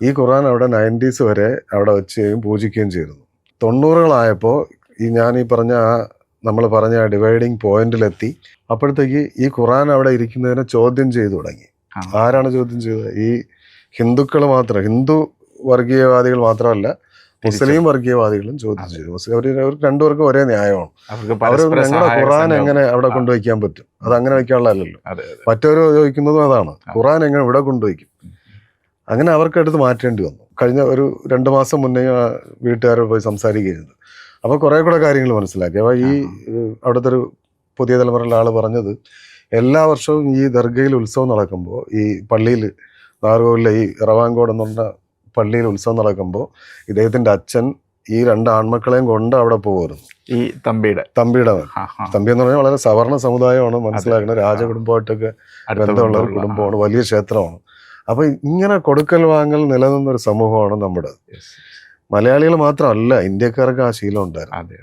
ഈ ഖുറാൻ അവിടെ 90s വരെ അവിടെ വെച്ചുകയും പൂജിക്കുകയും ചെയ്തിരുന്നു. 90കളായപ്പോൾ ഞാൻ നമ്മൾ പറഞ്ഞ ഡിവൈഡിങ് പോയിന്റിലെത്തി. അപ്പോഴത്തേക്ക് ഈ ഖുറാൻ അവിടെ ഇരിക്കുന്നതിനെ ചോദ്യം ചെയ്തു തുടങ്ങി. ആരാണ് ചോദ്യം ചെയ്തത്? ഈ ഹിന്ദുക്കൾ മാത്രം, ഹിന്ദു വർഗീയവാദികൾ മാത്രമല്ല, മുസ്ലിം വർഗീയവാദികളും ചോദ്യം ചെയ്തു. അവർ രണ്ടുപേർക്കും ഒരേ ന്യായമാണ്. അവർക്ക് അവർ പരസ്പര ഞങ്ങളുടെ സഹായ ഖുറാൻ സംഘം. എങ്ങനെ അവിടെ കൊണ്ടുവയ്ക്കാൻ പറ്റും? അത് അങ്ങനെ വയ്ക്കാനുള്ളതല്ലോ. അതെ, അതെ. മറ്റവർ ചോദിക്കുന്നതും അതാണ്, ഖുറാൻ എങ്ങനെ ഇവിടെ കൊണ്ടുവയ്ക്കും? അങ്ങനെ അവർക്കെടുത്ത് മാറ്റേണ്ടി വന്നു. കഴിഞ്ഞ ഒരു 2 മാസം മുന്നേ വീട്ടുകാരോട് പോയി സംസാരിക്കുന്നത്. അപ്പോൾ കുറേ കൂടെ കാര്യങ്ങൾ മനസ്സിലാക്കി. അപ്പോൾ ഈ അവിടുത്തെ ഒരു പുതിയ തലമുറയിലെ ആൾ പറഞ്ഞത്, എല്ലാ വർഷവും ഈ ദർഗയിൽ ഉത്സവം നടക്കുമ്പോൾ, ഈ പള്ളിയിൽ നാഗർകോവിലെ ഈ റവാങ്കോട് എന്ന് പറഞ്ഞ പള്ളിയിൽ ഉത്സവം നടക്കുമ്പോൾ ഇദ്ദേഹത്തിൻ്റെ അച്ഛൻ ഈ 2 ആൺമക്കളെയും കൊണ്ട് അവിടെ പോകുമായിരുന്നു. ഈ തമ്പിയുടെ തമ്പി എന്ന് പറഞ്ഞാൽ വളരെ സവർണ സമുദായമാണ്, മനസ്സിലാക്കുന്നത്. രാജകുടുംബമായിട്ടൊക്കെ ബന്ധമുള്ള ഒരു കുടുംബമാണ്, വലിയ ക്ഷേത്രമാണ്. അപ്പോൾ ഇങ്ങനെ കൊടുക്കൽ വാങ്ങൽ നിലനിന്നൊരു സമൂഹമാണ് നമ്മുടെ. മലയാളികൾ മാത്രമല്ല, ഇന്ത്യക്കാർക്ക് ആ ശീലം ഉണ്ടായിരുന്നു.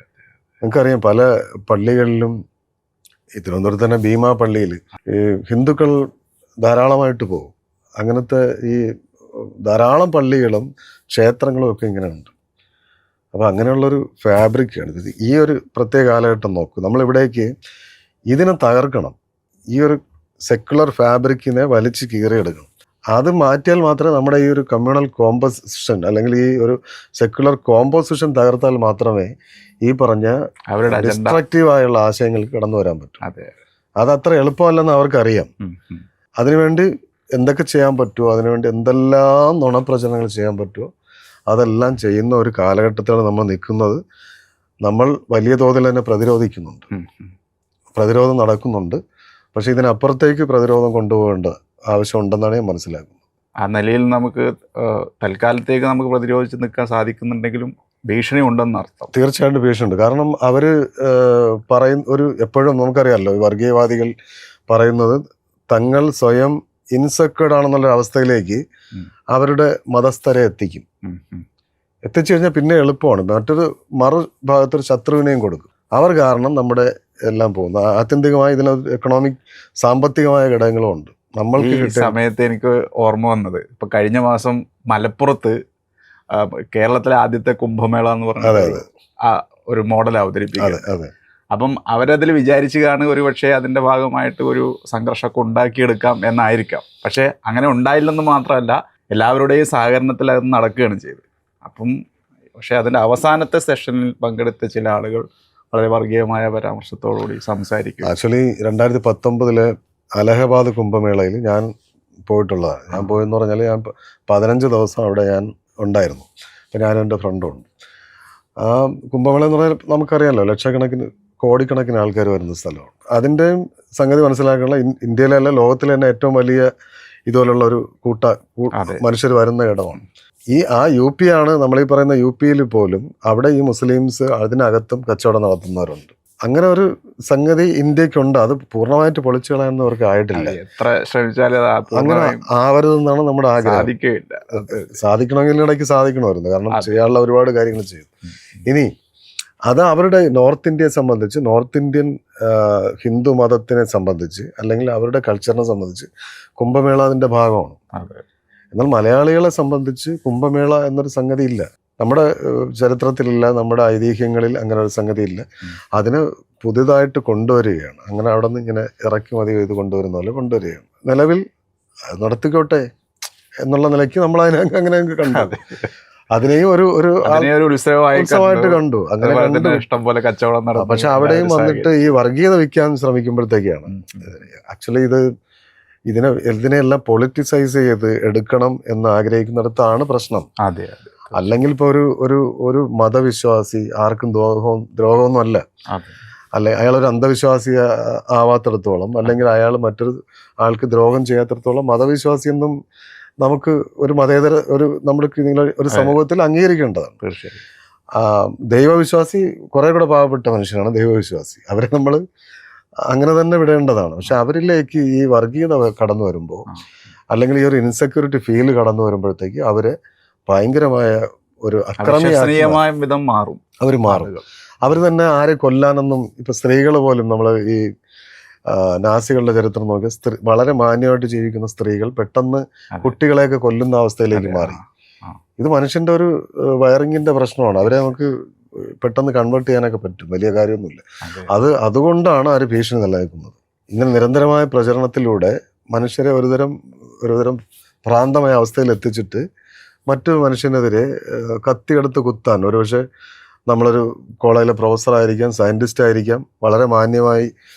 നിങ്ങൾക്കറിയാം, പല പള്ളികളിലും ഈ തിരുവനന്തപുരത്ത് തന്നെ ഭീമാ പള്ളിയിൽ ഈ ഹിന്ദുക്കൾ ധാരാളമായിട്ട് പോകും. അങ്ങനത്തെ ഈ ധാരാളം പള്ളികളും ക്ഷേത്രങ്ങളും ഒക്കെ ഇങ്ങനെ ഉണ്ട്. അപ്പോൾ അങ്ങനെയുള്ളൊരു ഫാബ്രിക്കാണ് ഇത്. ഈ ഒരു പ്രത്യേക കാലഘട്ടം നോക്കും, നമ്മളിവിടേക്ക് ഇതിനെ തകർക്കണം. ഈ ഒരു സെക്കുലർ ഫാബ്രിക്കിനെ വലിച്ച് കീറിയെടുക്കണം. അത് മാറ്റിയാൽ മാത്രമേ നമ്മുടെ ഈ ഒരു കമ്മ്യൂണൽ കോമ്പോസിഷൻ, അല്ലെങ്കിൽ ഈ ഒരു സെക്കുലർ കോമ്പോസിഷൻ തകർത്താൽ മാത്രമേ ഈ പറഞ്ഞ ഡിസ്ട്രക്റ്റീവായുള്ള ആശയങ്ങൾക്ക് കടന്നു വരാൻ പറ്റും. അതത്ര എളുപ്പമല്ലെന്ന് അവർക്കറിയാം. അതിനുവേണ്ടി എന്തൊക്കെ ചെയ്യാൻ പറ്റുമോ, അതിനുവേണ്ടി എന്തെല്ലാം നുണപ്രചരണങ്ങൾ ചെയ്യാൻ പറ്റുമോ അതെല്ലാം ചെയ്യുന്ന ഒരു കാലഘട്ടത്തിലാണ് നമ്മൾ നിൽക്കുന്നത്. നമ്മൾ വലിയ തോതിൽ തന്നെ പ്രതിരോധിക്കുന്നുണ്ട്, പ്രതിരോധം നടക്കുന്നുണ്ട്. പക്ഷേ ഇതിനപ്പുറത്തേക്ക് പ്രതിരോധം കൊണ്ടുപോകേണ്ട ആവശ്യമുണ്ടെന്നാണ് ഞാൻ മനസ്സിലാക്കുന്നത്. ആ നിലയിൽ നമുക്ക് തൽക്കാലത്തേക്ക് നമുക്ക് പ്രതിരോധിച്ച് നിൽക്കാൻ സാധിക്കുന്നുണ്ടെങ്കിലും ഭീഷണി ഉണ്ടെന്ന് അർത്ഥം. തീർച്ചയായിട്ടും ഭീഷണിയുണ്ട്. കാരണം അവർ എപ്പോഴും നമുക്കറിയാമല്ലോ, വർഗീയവാദികൾ പറയുന്നത് തങ്ങൾ സ്വയം ഇൻസെക്യൂർഡ് ആണെന്നുള്ള അവസ്ഥയിലേക്ക് അവരുടെ മതസ്ഥരെ എത്തിച്ചു കഴിഞ്ഞാൽ പിന്നെ എളുപ്പമാണ്. മറ്റൊരു മറുഭാഗത്തൊരു ശത്രുവിനെയും കൊടുക്കും. അവർ കാരണം നമ്മുടെ എല്ലാം പോകുന്നു. ആത്യന്തികമായി ഇതിനൊരു എക്കണോമിക് സാമ്പത്തികമായ ഘടകങ്ങളും ഉണ്ട്. നമ്മൾക്ക് ഈ സമയത്ത് എനിക്ക് ഓർമ്മ വന്നത്, ഇപ്പൊ കഴിഞ്ഞ മാസം മലപ്പുറത്ത് കേരളത്തിലെ ആദ്യത്തെ കുംഭമേള എന്ന് പറഞ്ഞ ഒരു മോഡൽ അവതരിപ്പിക്കുന്നത്. അപ്പം അവരതിൽ വിചാരിച്ചു കാണുക ഒരു പക്ഷേ അതിൻ്റെ ഭാഗമായിട്ട് ഒരു സംഘർഷമൊക്കെ ഉണ്ടാക്കിയെടുക്കാം എന്നായിരിക്കാം. പക്ഷേ അങ്ങനെ ഉണ്ടായില്ലെന്ന് മാത്രമല്ല, എല്ലാവരുടെയും സഹകരണത്തിൽ അത് നടക്കുകയാണ് ചെയ്തത്. അപ്പം പക്ഷേ അതിൻ്റെ അവസാനത്തെ സെഷനിൽ പങ്കെടുത്ത ചില ആളുകൾ വളരെ വർഗീയമായ പരാമർശത്തോടുകൂടി സംസാരിക്കും. ആക്ച്വലി 2019 അലഹബാദ് കുംഭമേളയിൽ ഞാൻ പോയിട്ടുള്ളതാണ്. ഞാൻ പോയെന്ന് പറഞ്ഞാൽ ഞാൻ 15 ദിവസം അവിടെ ഞാൻ ഉണ്ടായിരുന്നു. അപ്പം ഞാനും എൻ്റെ ഫ്രണ്ടും ഉണ്ട്. ആ കുംഭമേള എന്ന് പറഞ്ഞാൽ നമുക്കറിയാമല്ലോ, ലക്ഷക്കണക്കിന് കോടിക്കണക്കിന് ആൾക്കാർ വരുന്ന സ്ഥലമാണ്. അതിൻ്റെയും സംഗതി മനസ്സിലാക്കാനുള്ള, ഇന്ത്യയിലല്ല ലോകത്തിലെ തന്നെ ഏറ്റവും വലിയ ഇതുപോലുള്ള ഒരു മനുഷ്യർ വരുന്ന ഇടമാണ്. ആ UP ആണ് നമ്മളീ പറയുന്ന UPയിൽ പോലും. അവിടെ ഈ മുസ്ലിംസ് അതിനകത്തും കച്ചവടം നടത്തുന്നവരുണ്ട്. അങ്ങനെ ഒരു സംഗതി ഇന്ത്യക്കുണ്ട്. അത് പൂർണ്ണമായിട്ട് പൊളിച്ചു കളയാനൊന്നും അവർക്ക് ആയിട്ടില്ല. എത്ര ശ്രമിച്ചാലും അങ്ങനെ ആവരുതെന്നാണ് നമ്മുടെ ആഗ്രഹം. സാധിക്കണമെങ്കിൽ ഇടയ്ക്ക് സാധിക്കണമായിരുന്നു. കാരണം ചെയ്യാനുള്ള ഒരുപാട് കാര്യങ്ങൾ ചെയ്തു. ഇനി അത് അവരുടെ നോർത്ത് ഇന്ത്യയെ സംബന്ധിച്ച്, നോർത്ത് ഇന്ത്യൻ ഹിന്ദു മതത്തിനെ സംബന്ധിച്ച്, അല്ലെങ്കിൽ അവരുടെ കൾച്ചറിനെ സംബന്ധിച്ച് കുംഭമേള അതിൻ്റെ ഭാഗമാണ്. എന്നാൽ മലയാളികളെ സംബന്ധിച്ച് കുംഭമേള എന്നൊരു സംഗതി ഇല്ല. നമ്മുടെ ചരിത്രത്തിലില്ല, നമ്മുടെ ഐതിഹ്യങ്ങളിൽ അങ്ങനെ ഒരു സംഗതി ഇല്ല. അതിന് പുതിയതായിട്ട് കൊണ്ടുവരികയാണ്. അങ്ങനെ അവിടെ നിന്ന് ഇങ്ങനെ ഇറക്കുമതി ചെയ്ത് കൊണ്ടുവരുന്ന പോലെ കൊണ്ടുവരികയാണ്. നിലവിൽ നടത്തിക്കോട്ടെ എന്നുള്ള നിലയ്ക്ക് നമ്മൾ അങ്ങനെ കണ്ടു. അതിനെയും ഒരു ഉത്സവമായിട്ട് കണ്ടു. അങ്ങനെ ഇഷ്ടംപോലെ കച്ചവടം നടത്തും. പക്ഷെ അവിടെയും വന്നിട്ട് ഈ വർഗീയത വിൽക്കാൻ ശ്രമിക്കുമ്പോഴത്തേക്കാണ് ആക്ച്വലി ഇതിനെല്ലാം പൊളിറ്റിസൈസ് ചെയ്ത് എടുക്കണം എന്ന് ആഗ്രഹിക്കുന്നിടത്താണ് പ്രശ്നം. അല്ലെങ്കിൽ ഇപ്പോൾ ഒരു മതവിശ്വാസി ആർക്കും ദ്രോഹമൊന്നും അല്ല. അയാളൊരു അന്ധവിശ്വാസി ആവാത്തിടത്തോളം, അല്ലെങ്കിൽ അയാൾ മറ്റൊരു ആൾക്ക് ദ്രോഹം ചെയ്യാത്തിടത്തോളം മതവിശ്വാസിയൊന്നും നമുക്ക് ഒരു മതേതര ഒരു സമൂഹത്തിൽ അംഗീകരിക്കേണ്ടതാണ്. തീർച്ചയായും. ദൈവവിശ്വാസി കുറെ കൂടെ പാവപ്പെട്ട മനുഷ്യനാണ് ദൈവവിശ്വാസി. അവരെ നമ്മൾ അങ്ങനെ തന്നെ വിടേണ്ടതാണ്. പക്ഷെ അവരിലേക്ക് ഈ വർഗീയത കടന്നു വരുമ്പോൾ, അല്ലെങ്കിൽ ഈ ഒരു ഇൻസെക്യൂരിറ്റി ഫീൽ കടന്നു വരുമ്പോഴത്തേക്ക് അവരെ ഭയങ്കരമായ ഒരു അക്രമീയമായ വിധം മാറും. അവർ തന്നെ ആരെ കൊല്ലാനൊന്നും, ഇപ്പൊ സ്ത്രീകൾ പോലും നമ്മൾ ഈ നാസികളുടെ ചരിത്രം നോക്കി വളരെ മാന്യമായിട്ട് ജീവിക്കുന്ന സ്ത്രീകൾ പെട്ടെന്ന് കുട്ടികളെയൊക്കെ കൊല്ലുന്ന അവസ്ഥയിലേക്ക് മാറി. ഇത് മനുഷ്യന്റെ ഒരു വയറിങ്ങിന്റെ പ്രശ്നമാണ്. അവരെ നമുക്ക് പെട്ടെന്ന് കൺവേർട്ട് ചെയ്യാനൊക്കെ പറ്റും, വലിയ കാര്യമൊന്നുമില്ല. അതുകൊണ്ടാണ് അവർ ഭീഷണി നിലനിൽക്കുന്നത്. ഇങ്ങനെ നിരന്തരമായ പ്രചരണത്തിലൂടെ മനുഷ്യരെ ഒരുതരം ഭ്രാന്തമായ അവസ്ഥയിൽ എത്തിച്ചിട്ട് മറ്റു മനുഷ്യനെതിരെ കത്തിയെടുത്ത് കുത്താൻ, ഒരുപക്ഷെ നമ്മളൊരു കോളേജിലെ പ്രൊഫസറായിരിക്കാം, സയൻറ്റിസ്റ്റ് ആയിരിക്കാം, വളരെ മാന്യമായി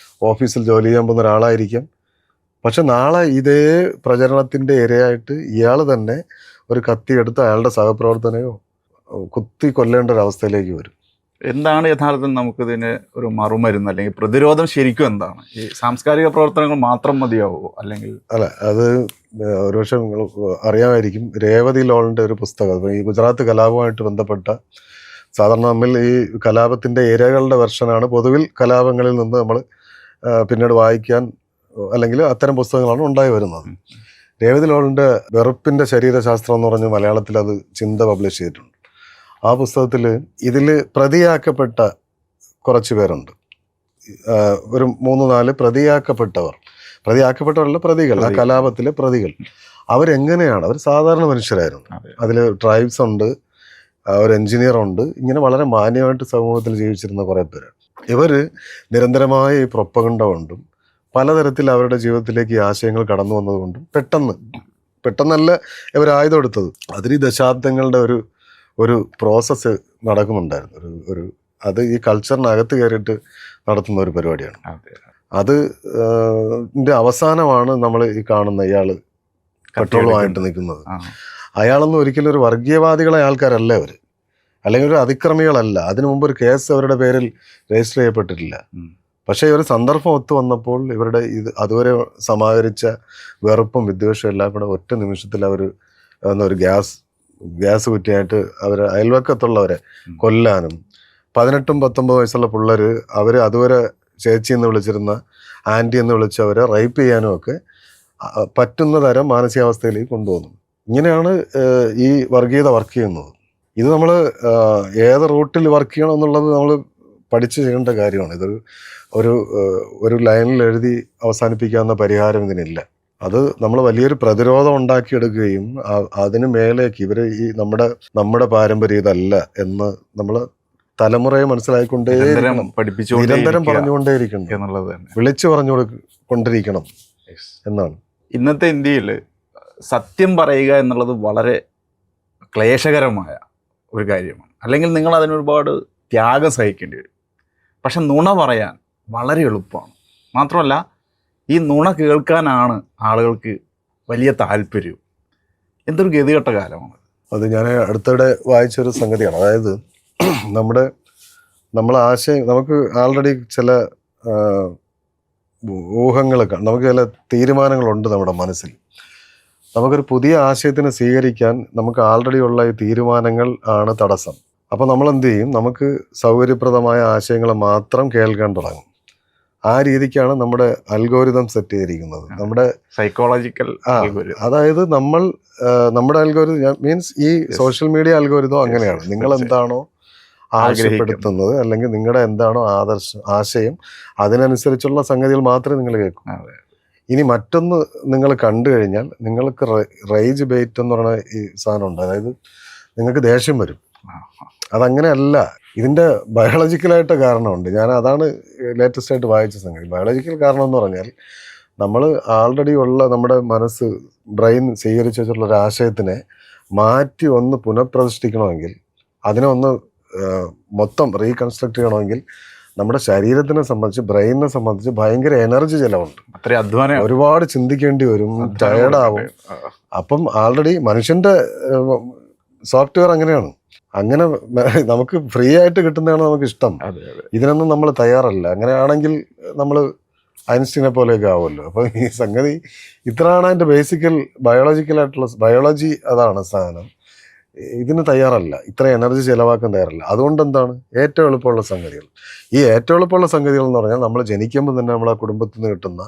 ഓഫീസിൽ ജോലി ചെയ്യാൻ പോകുന്ന ഒരാളായിരിക്കാം. പക്ഷെ നാളെ ഇതേ പ്രചരണത്തിൻ്റെ ഇരയായിട്ട് ഇയാൾ തന്നെ ഒരു കത്തിയെടുത്ത് അയാളുടെ സഹപ്രവർത്തനയോ കുത്തി കൊല്ലേണ്ട ഒരു അവസ്ഥയിലേക്ക് വരും. എന്താണ് യഥാർത്ഥത്തിൽ നമുക്കിതിന് ഒരു മറുമരുന്ന് അല്ലെങ്കിൽ പ്രതിരോധം ശരിക്കും എന്താണ്? ഈ സാംസ്കാരിക പ്രവർത്തനങ്ങൾ മാത്രം മതിയാവുമോ? അല്ലെങ്കിൽ അല്ല, അത് ഒരുപക്ഷെ നിങ്ങൾ അറിയാമായിരിക്കും, രേവതി ലോളിൻ്റെ ഒരു പുസ്തകം, ഈ ഗുജറാത്ത് കലാപവുമായിട്ട് ബന്ധപ്പെട്ട, സാധാരണ നമ്മൾ ഈ കലാപത്തിൻ്റെ ഇരകളുടെ വെർഷനാണ് പൊതുവിൽ കലാപങ്ങളിൽ നിന്ന് നമ്മൾ പിന്നീട് വായിക്കാൻ, അല്ലെങ്കിൽ അത്തരം പുസ്തകങ്ങളാണ് ഉണ്ടായി വരുന്നത്. രേവതി ലോളിൻ്റെ വെറുപ്പിൻ്റെ ശരീരശാസ്ത്രം എന്ന് പറഞ്ഞ് മലയാളത്തിൽ അത് ചിന്ത പബ്ലിഷ് ചെയ്തിട്ടുണ്ട്. ആ പുസ്തകത്തിൽ ഇതിൽ പ്രതിയാക്കപ്പെട്ട കുറച്ച് പേരുണ്ട്, ഒരു 3-4 പ്രതിയാക്കപ്പെട്ടവരല്ല, പ്രതികൾ, ആ കലാപത്തിലെ പ്രതികൾ. അവരെങ്ങനെയാണ്, അവർ സാധാരണ മനുഷ്യരായിരുന്നു. അതിൽ ട്രൈബ്സ് ഉണ്ട്, ഒരു എഞ്ചിനീയർ ഉണ്ട്, ഇങ്ങനെ വളരെ മാന്യമായിട്ട് സമൂഹത്തിൽ ജീവിച്ചിരുന്ന കുറേ പേരാണ്. ഇവർ നിരന്തരമായ ഈ പ്രൊപ്പഗണ്ട കൊണ്ടും പലതരത്തിൽ അവരുടെ ജീവിതത്തിലേക്ക് ഈ ആശയങ്ങൾ കടന്നു വന്നതുകൊണ്ടും പെട്ടെന്നല്ല ഇവർ ആയുധം എടുത്തത്. അതിന് ദശാബ്ദങ്ങളുടെ ഒരു പ്രോസസ്സ് നടക്കുന്നുണ്ടായിരുന്നു. അത് ഈ കൾച്ചറിനകത്ത് കയറിയിട്ട് നടത്തുന്ന ഒരു പരിപാടിയാണ്. അത് ന്റെ അവസാനമാണ് നമ്മൾ ഈ കാണുന്ന ഇയാള് പെട്രോളുമായിട്ട് നിൽക്കുന്നത്. അയാളൊന്നും ഒരിക്കലും ഒരു വർഗീയവാദികളെ ആൾക്കാരല്ല അവർ, അല്ലെങ്കിൽ ഒരു അതിക്രമികളല്ല. അതിനു മുമ്പ് ഒരു കേസ് അവരുടെ പേരിൽ രജിസ്റ്റർ ചെയ്യപ്പെട്ടിട്ടില്ല. പക്ഷേ ഒരു സന്ദർഭം ഒത്തു വന്നപ്പോൾ ഇവരുടെ അതുവരെ സമാഹരിച്ച വെറുപ്പും വിദ്വേഷവും എല്ലാം കൂടെ ഒറ്റ നിമിഷത്തിൽ അവർ ഒരു ഗ്യാസ് കുറ്റിയായിട്ട് അവർ അയൽവക്കത്തുള്ളവരെ കൊല്ലാനും, 18-19 വയസ്സുള്ള പിള്ളേർ അവർ അതുവരെ ചേച്ചി എന്ന് വിളിച്ചിരുന്ന ആൻറ്റി എന്ന് വിളിച്ചവരെ റേപ്പ് ചെയ്യാനും ഒക്കെ പറ്റുന്ന തരം മാനസികാവസ്ഥയിലേക്ക് കൊണ്ടുപോകുന്നു. ഇങ്ങനെയാണ് ഈ വർഗീയത വർക്ക് ചെയ്യുന്നത്. ഇത് നമ്മൾ ഏത് റൂട്ടിൽ വർക്ക് ചെയ്യണം എന്നുള്ളത് നമ്മൾ പഠിച്ചു ചെയ്യേണ്ട കാര്യമാണ്. ഇതൊരു ഒരു ലൈനിൽ എഴുതി അവസാനിപ്പിക്കാവുന്ന പരിഹാരം ഇതിനില്ല. അത് നമ്മൾ വലിയൊരു പ്രതിരോധം ഉണ്ടാക്കിയെടുക്കുകയും അതിന് മേലേക്ക് ഇവർ ഈ നമ്മുടെ പാരമ്പര്യം ഇതല്ല എന്ന് നമ്മൾ തലമുറയെ മനസ്സിലാക്കിക്കൊണ്ടേ നിരന്തരം പറഞ്ഞുകൊണ്ടേയിരിക്കണം എന്നുള്ളത്, വിളിച്ചു കൊണ്ടിരിക്കണം എന്നാണ്. ഇന്നത്തെ ഇന്ത്യയിൽ സത്യം പറയുക എന്നുള്ളത് വളരെ ക്ലേശകരമായ ഒരു കാര്യമാണ്. അല്ലെങ്കിൽ നിങ്ങൾ അതിനൊരുപാട് ത്യാഗം സഹിക്കേണ്ടി വരും. പക്ഷെ നുണ പറയാൻ വളരെ എളുപ്പമാണ്. മാത്രമല്ല ഈ നുണ കേൾക്കാനാണ് ആളുകൾക്ക് വലിയ താല്പര്യം. എന്തൊരു ഗതികെട്ട കാലമാണ് അത്. ഞാൻ അടുത്തിടെ വായിച്ചൊരു സംഗതിയാണ്. അതായത് നമ്മളെ ആശയം, നമുക്ക് ആൾറെഡി ചില ഊഹങ്ങളൊക്കെ, നമുക്ക് ചില തീരുമാനങ്ങളുണ്ട് നമ്മുടെ മനസ്സിൽ. നമുക്കൊരു പുതിയ ആശയത്തിനെ സ്വീകരിക്കാൻ നമുക്ക് ആൾറെഡി ഉള്ള ഈ തീരുമാനങ്ങൾ ആണ് തടസ്സം. അപ്പോൾ നമ്മൾ എന്ത് ചെയ്യും, നമുക്ക് സൗകര്യപ്രദമായ ആശയങ്ങൾ മാത്രം കേൾക്കാൻ തുടങ്ങും. ആ രീതിക്കാണ് നമ്മുടെ അൽഗോരിതം സെറ്റ് ചെയ്തിരിക്കുന്നത്, നമ്മുടെ സൈക്കോളജിക്കൽ. അതായത് നമ്മുടെ അൽഗോരിതം മീൻസ് ഈ സോഷ്യൽ മീഡിയ അൽഗോരിതം അങ്ങനെയാണ്. നിങ്ങൾ എന്താണോ ആവശ്യപ്പെടുത്തുന്നത്, അല്ലെങ്കിൽ നിങ്ങളുടെ എന്താണോ ആശയം, അതിനനുസരിച്ചുള്ള സംഗതികൾ മാത്രമേ നിങ്ങൾ കേൾക്കൂ. ഇനി മറ്റൊന്ന് നിങ്ങൾ കണ്ടു കഴിഞ്ഞാൽ നിങ്ങൾക്ക് റേജ് ബെയ്റ്റ് എന്ന് പറയുന്ന ഈ സാധനം ഉണ്ട്. അതായത് നിങ്ങൾക്ക് ദേഷ്യം വരും. അതങ്ങനെയല്ല, ഇതിൻ്റെ ബയോളജിക്കലായിട്ട് കാരണമുണ്ട്. ഞാൻ അതാണ് ലേറ്റസ്റ്റ് ആയിട്ട് വായിച്ച സംഗതി. ബയോളജിക്കൽ കാരണം എന്ന് പറഞ്ഞാൽ നമ്മൾ ആൾറെഡി ഉള്ള നമ്മുടെ മനസ്സ്, ബ്രെയിൻ സ്വീകരിച്ചു വെച്ചിട്ടുള്ള ഒരു ആശയത്തിനെ മാറ്റി ഒന്ന് പുനഃപ്രതിഷ്ഠിക്കണമെങ്കിൽ, അതിനെ ഒന്ന് മൊത്തം റീകൺസ്ട്രക്ട് ചെയ്യണമെങ്കിൽ നമ്മുടെ ശരീരത്തിനെ സംബന്ധിച്ച്, ബ്രെയിനിനെ സംബന്ധിച്ച് ഭയങ്കര എനർജി ചിലവുണ്ട്. ഒരുപാട് ചിന്തിക്കേണ്ടി വരും, ടയേർഡാവും. അപ്പം ആൾറെഡി മനുഷ്യൻ്റെ സോഫ്റ്റ്വെയർ അങ്ങനെയാണ്. അങ്ങനെ നമുക്ക് ഫ്രീ ആയിട്ട് കിട്ടുന്നതാണ് നമുക്ക് ഇഷ്ടം. ഇതിനൊന്നും നമ്മൾ തയ്യാറല്ല. അങ്ങനെയാണെങ്കിൽ നമ്മൾ ഐൻസ്റ്റീനെ പോലെയൊക്കെ ആവുമല്ലോ. അപ്പം ഈ സംഗതി ഇത്രയാണ് അതിൻ്റെ ബയോളജിക്കലായിട്ടുള്ള ബയോളജി, അതാണ് സാധനം. ഇതിന് തയ്യാറല്ല, ഇത്ര എനർജി ചിലവാക്കാൻ തയ്യാറല്ല. അതുകൊണ്ട് എന്താണ് ഏറ്റവും എളുപ്പമുള്ള സംഗതികൾ, ഈ ഏറ്റവും എളുപ്പമുള്ള സംഗതികൾ എന്ന് പറഞ്ഞാൽ നമ്മൾ ജനിക്കുമ്പോൾ തന്നെ നമ്മളെ കുടുംബത്തിൽ നിന്ന് കിട്ടുന്ന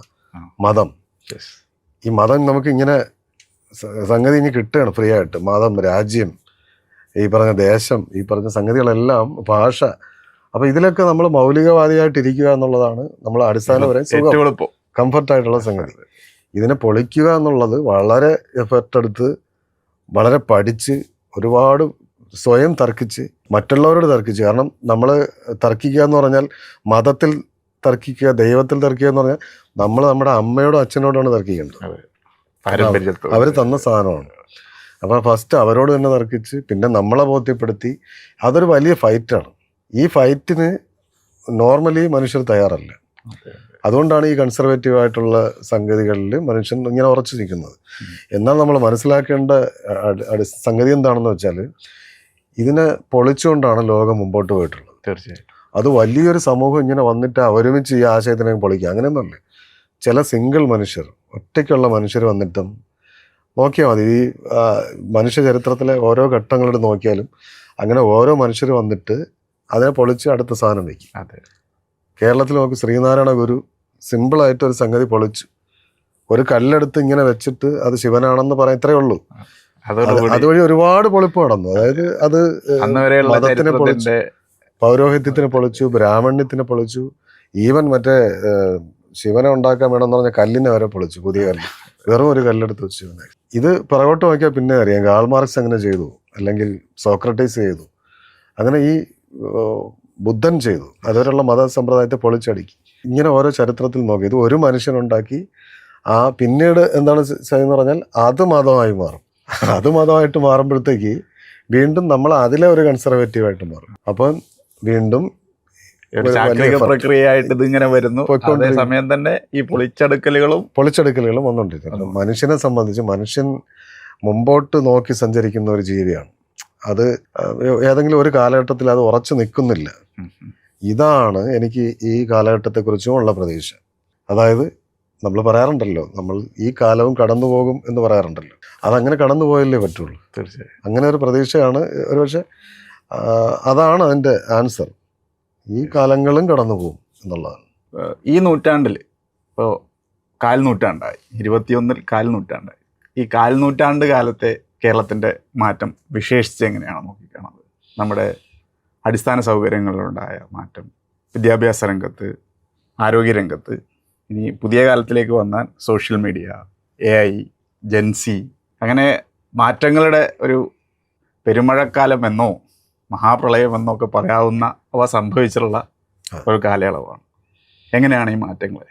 മതം. ഈ മതം നമുക്ക് ഇങ്ങനെ സംഗതി ഇനി കിട്ടുകയാണ് ഫ്രീ ആയിട്ട്. മതം, രാജ്യം, ഈ പറഞ്ഞ ദേശം, ഈ പറഞ്ഞ സംഗതികളെല്ലാം, ഭാഷ. അപ്പം ഇതിലൊക്കെ നമ്മൾ മൗലികവാദിയായിട്ടിരിക്കുക എന്നുള്ളതാണ് നമ്മൾ അടിസ്ഥാനപരമായി സുഖം, കംഫർട്ടായിട്ടുള്ള സംഗതി. ഇതിനെ പൊളിക്കുക എന്നുള്ളത് വളരെ എഫർട്ട് എടുത്ത്, വളരെ പഠിച്ച്, ഒരുപാട് സ്വയം തർക്കിച്ച്, മറ്റുള്ളവരോട് തർക്കിച്ച്. കാരണം നമ്മൾ തർക്കിക്കുക എന്ന് പറഞ്ഞാൽ മതത്തിൽ തർക്കിക്കുക, ദൈവത്തിൽ തർക്കിക്കുക എന്ന് പറഞ്ഞാൽ നമ്മൾ നമ്മുടെ അമ്മയോടും അച്ഛനോടാണ് തർക്കിക്കേണ്ടത്. അവർ തന്ന സാധനമാണ്. അപ്പോൾ ഫസ്റ്റ് അവരോട് തന്നെ തർക്കിച്ച് പിന്നെ നമ്മളെ ബോധ്യപ്പെടുത്തി. അതൊരു വലിയ ഫൈറ്റാണ്. ഈ ഫൈറ്റിന് നോർമലി മനുഷ്യർ തയ്യാറല്ല. അതുകൊണ്ടാണ് ഈ കൺസർവേറ്റീവ് ആയിട്ടുള്ള സംഗതികളിൽ മനുഷ്യൻ ഇങ്ങനെ ഉറച്ചു നിൽക്കുന്നത്. എന്നാൽ നമ്മൾ മനസ്സിലാക്കേണ്ട സംഗതി എന്താണെന്ന് വെച്ചാൽ, ഇതിനെ പൊളിച്ചുകൊണ്ടാണ് ലോകം മുമ്പോട്ട് പോയിട്ടുള്ളത്. തീർച്ചയായിട്ടും. അത് വലിയൊരു സമൂഹം ഇങ്ങനെ വന്നിട്ട് ഒരുമിച്ച് ഈ ആശയത്തിനെ പൊളിക്കുക അങ്ങനെയൊന്നുമല്ല. ചില സിംഗിൾ മനുഷ്യർ, ഒറ്റയ്ക്കുള്ള മനുഷ്യർ വന്നിട്ടും നോക്കിയാൽ മതി. ഈ മനുഷ്യ ചരിത്രത്തിലെ ഓരോ ഘട്ടങ്ങളോട് നോക്കിയാലും അങ്ങനെ ഓരോ മനുഷ്യർ വന്നിട്ട് അതിനെ പൊളിച്ച് അടുത്ത സാധനം വയ്ക്കും. അതെ. കേരളത്തിൽ നോക്കി ശ്രീനാരായണ ഗുരു സിമ്പിളായിട്ടൊരു സംഗതി പൊളിച്ചു. ഒരു കല്ലെടുത്ത് ഇങ്ങനെ വെച്ചിട്ട് അത് ശിവനാണെന്ന് പറയാൻ ഇത്രയേ ഉള്ളൂ. അതുവഴി ഒരുപാട് പൊളിപ്പ് നടന്നു. അതായത് അത് മതത്തിനെ പൊളിച്ചു, പൗരോഹിത്യത്തിനെ പൊളിച്ചു, ബ്രാഹ്മണ്യത്തിനെ പൊളിച്ചു, ഈവൻ മറ്റേ ശിവനെ ഉണ്ടാക്കാൻ വേണമെന്ന് പറഞ്ഞ കല്ലിനെ വരെ പൊളിച്ചു. പുതിയ കല്ല്, വെറും ഒരു കല്ലെടുത്ത് വെച്ച് ശിവനെ. ഇത് പുറകോട്ട് നോക്കിയാൽ പിന്നെ അറിയാം, കാൾ മാർക്സ് അങ്ങനെ ചെയ്തു, അല്ലെങ്കിൽ സോക്രട്ടീസ് ചെയ്തു, അങ്ങനെ ഈ ബുദ്ധൻ ചെയ്തു. അതുവരെയുള്ള മതസമ്പ്രദായത്തെ പൊളിച്ചടുക്കി. ഇങ്ങനെ ഓരോ ചരിത്രത്തിൽ നോക്കി ഇത് ഒരു മനുഷ്യനുണ്ടാക്കി. പിന്നീട് എന്താണ് ചെയ്യുന്നത് പറഞ്ഞാൽ അത് മതമായി മാറും. അത് മതമായിട്ട് മാറുമ്പോഴത്തേക്ക് വീണ്ടും നമ്മൾ അതിലെ ഒരു കൺസർവേറ്റീവായിട്ട് മാറും. അപ്പം വീണ്ടും പ്രക്രിയയായിട്ട് ഇതിങ്ങനെ വരുന്നു. അതേ സമയം തന്നെ ഈ പൊളിച്ചെടുക്കലുകളും വന്നുകൊണ്ടിരിക്കുന്നു. മനുഷ്യനെ സംബന്ധിച്ച് മനുഷ്യൻ മുമ്പോട്ട് നോക്കി സഞ്ചരിക്കുന്ന ഒരു ജീവിയാണ്. അത് ഏതെങ്കിലും ഒരു കാലഘട്ടത്തിൽ അത് ഉറച്ചു നിൽക്കുന്നില്ല. ഇതാണ് എനിക്ക് ഈ കാലഘട്ടത്തെക്കുറിച്ചും ഉള്ള പ്രതീക്ഷ. അതായത് നമ്മൾ പറയാറുണ്ടല്ലോ, നമ്മൾ ഈ കാലവും കടന്നു പോകും എന്ന് പറയാറുണ്ടല്ലോ. അതങ്ങനെ കടന്നു പോയല്ലേ പറ്റുള്ളൂ. തീർച്ചയായും. അങ്ങനെ ഒരു പ്രതീക്ഷയാണ്. ഒരുപക്ഷെ അതാണ് അതിൻ്റെ ആൻസർ. ഈ കാലങ്ങളും കടന്നു പോകും എന്നുള്ളതാണ്. ഈ നൂറ്റാണ്ടിൽ ഇപ്പോൾ കാൽനൂറ്റാണ്ടായി, 21 കാൽനൂറ്റാണ്ടായി. ഈ കാൽനൂറ്റാണ്ട് കാലത്തെ കേരളത്തിൻ്റെ മാറ്റം വിശേഷിച്ച് എങ്ങനെയാണ് നോക്കിക്കാണത്? നമ്മുടെ അടിസ്ഥാന സൗകര്യങ്ങളിലുണ്ടായ മാറ്റം, വിദ്യാഭ്യാസ രംഗത്ത്, ആരോഗ്യരംഗത്ത്, ഇനി പുതിയ കാലത്തിലേക്ക് വന്നാൽ സോഷ്യൽ മീഡിയ, AI, ജെൻസി, അങ്ങനെ മാറ്റങ്ങളുടെ ഒരു പെരുമഴക്കാലം എന്നോ മഹാപ്രളയം എന്നൊക്കെ പറയാവുന്ന അവ സംഭവിച്ചിട്ടുള്ള ഒരു കാലയളവാണ്. എങ്ങനെയാണ് ഈ മാറ്റങ്ങൾ?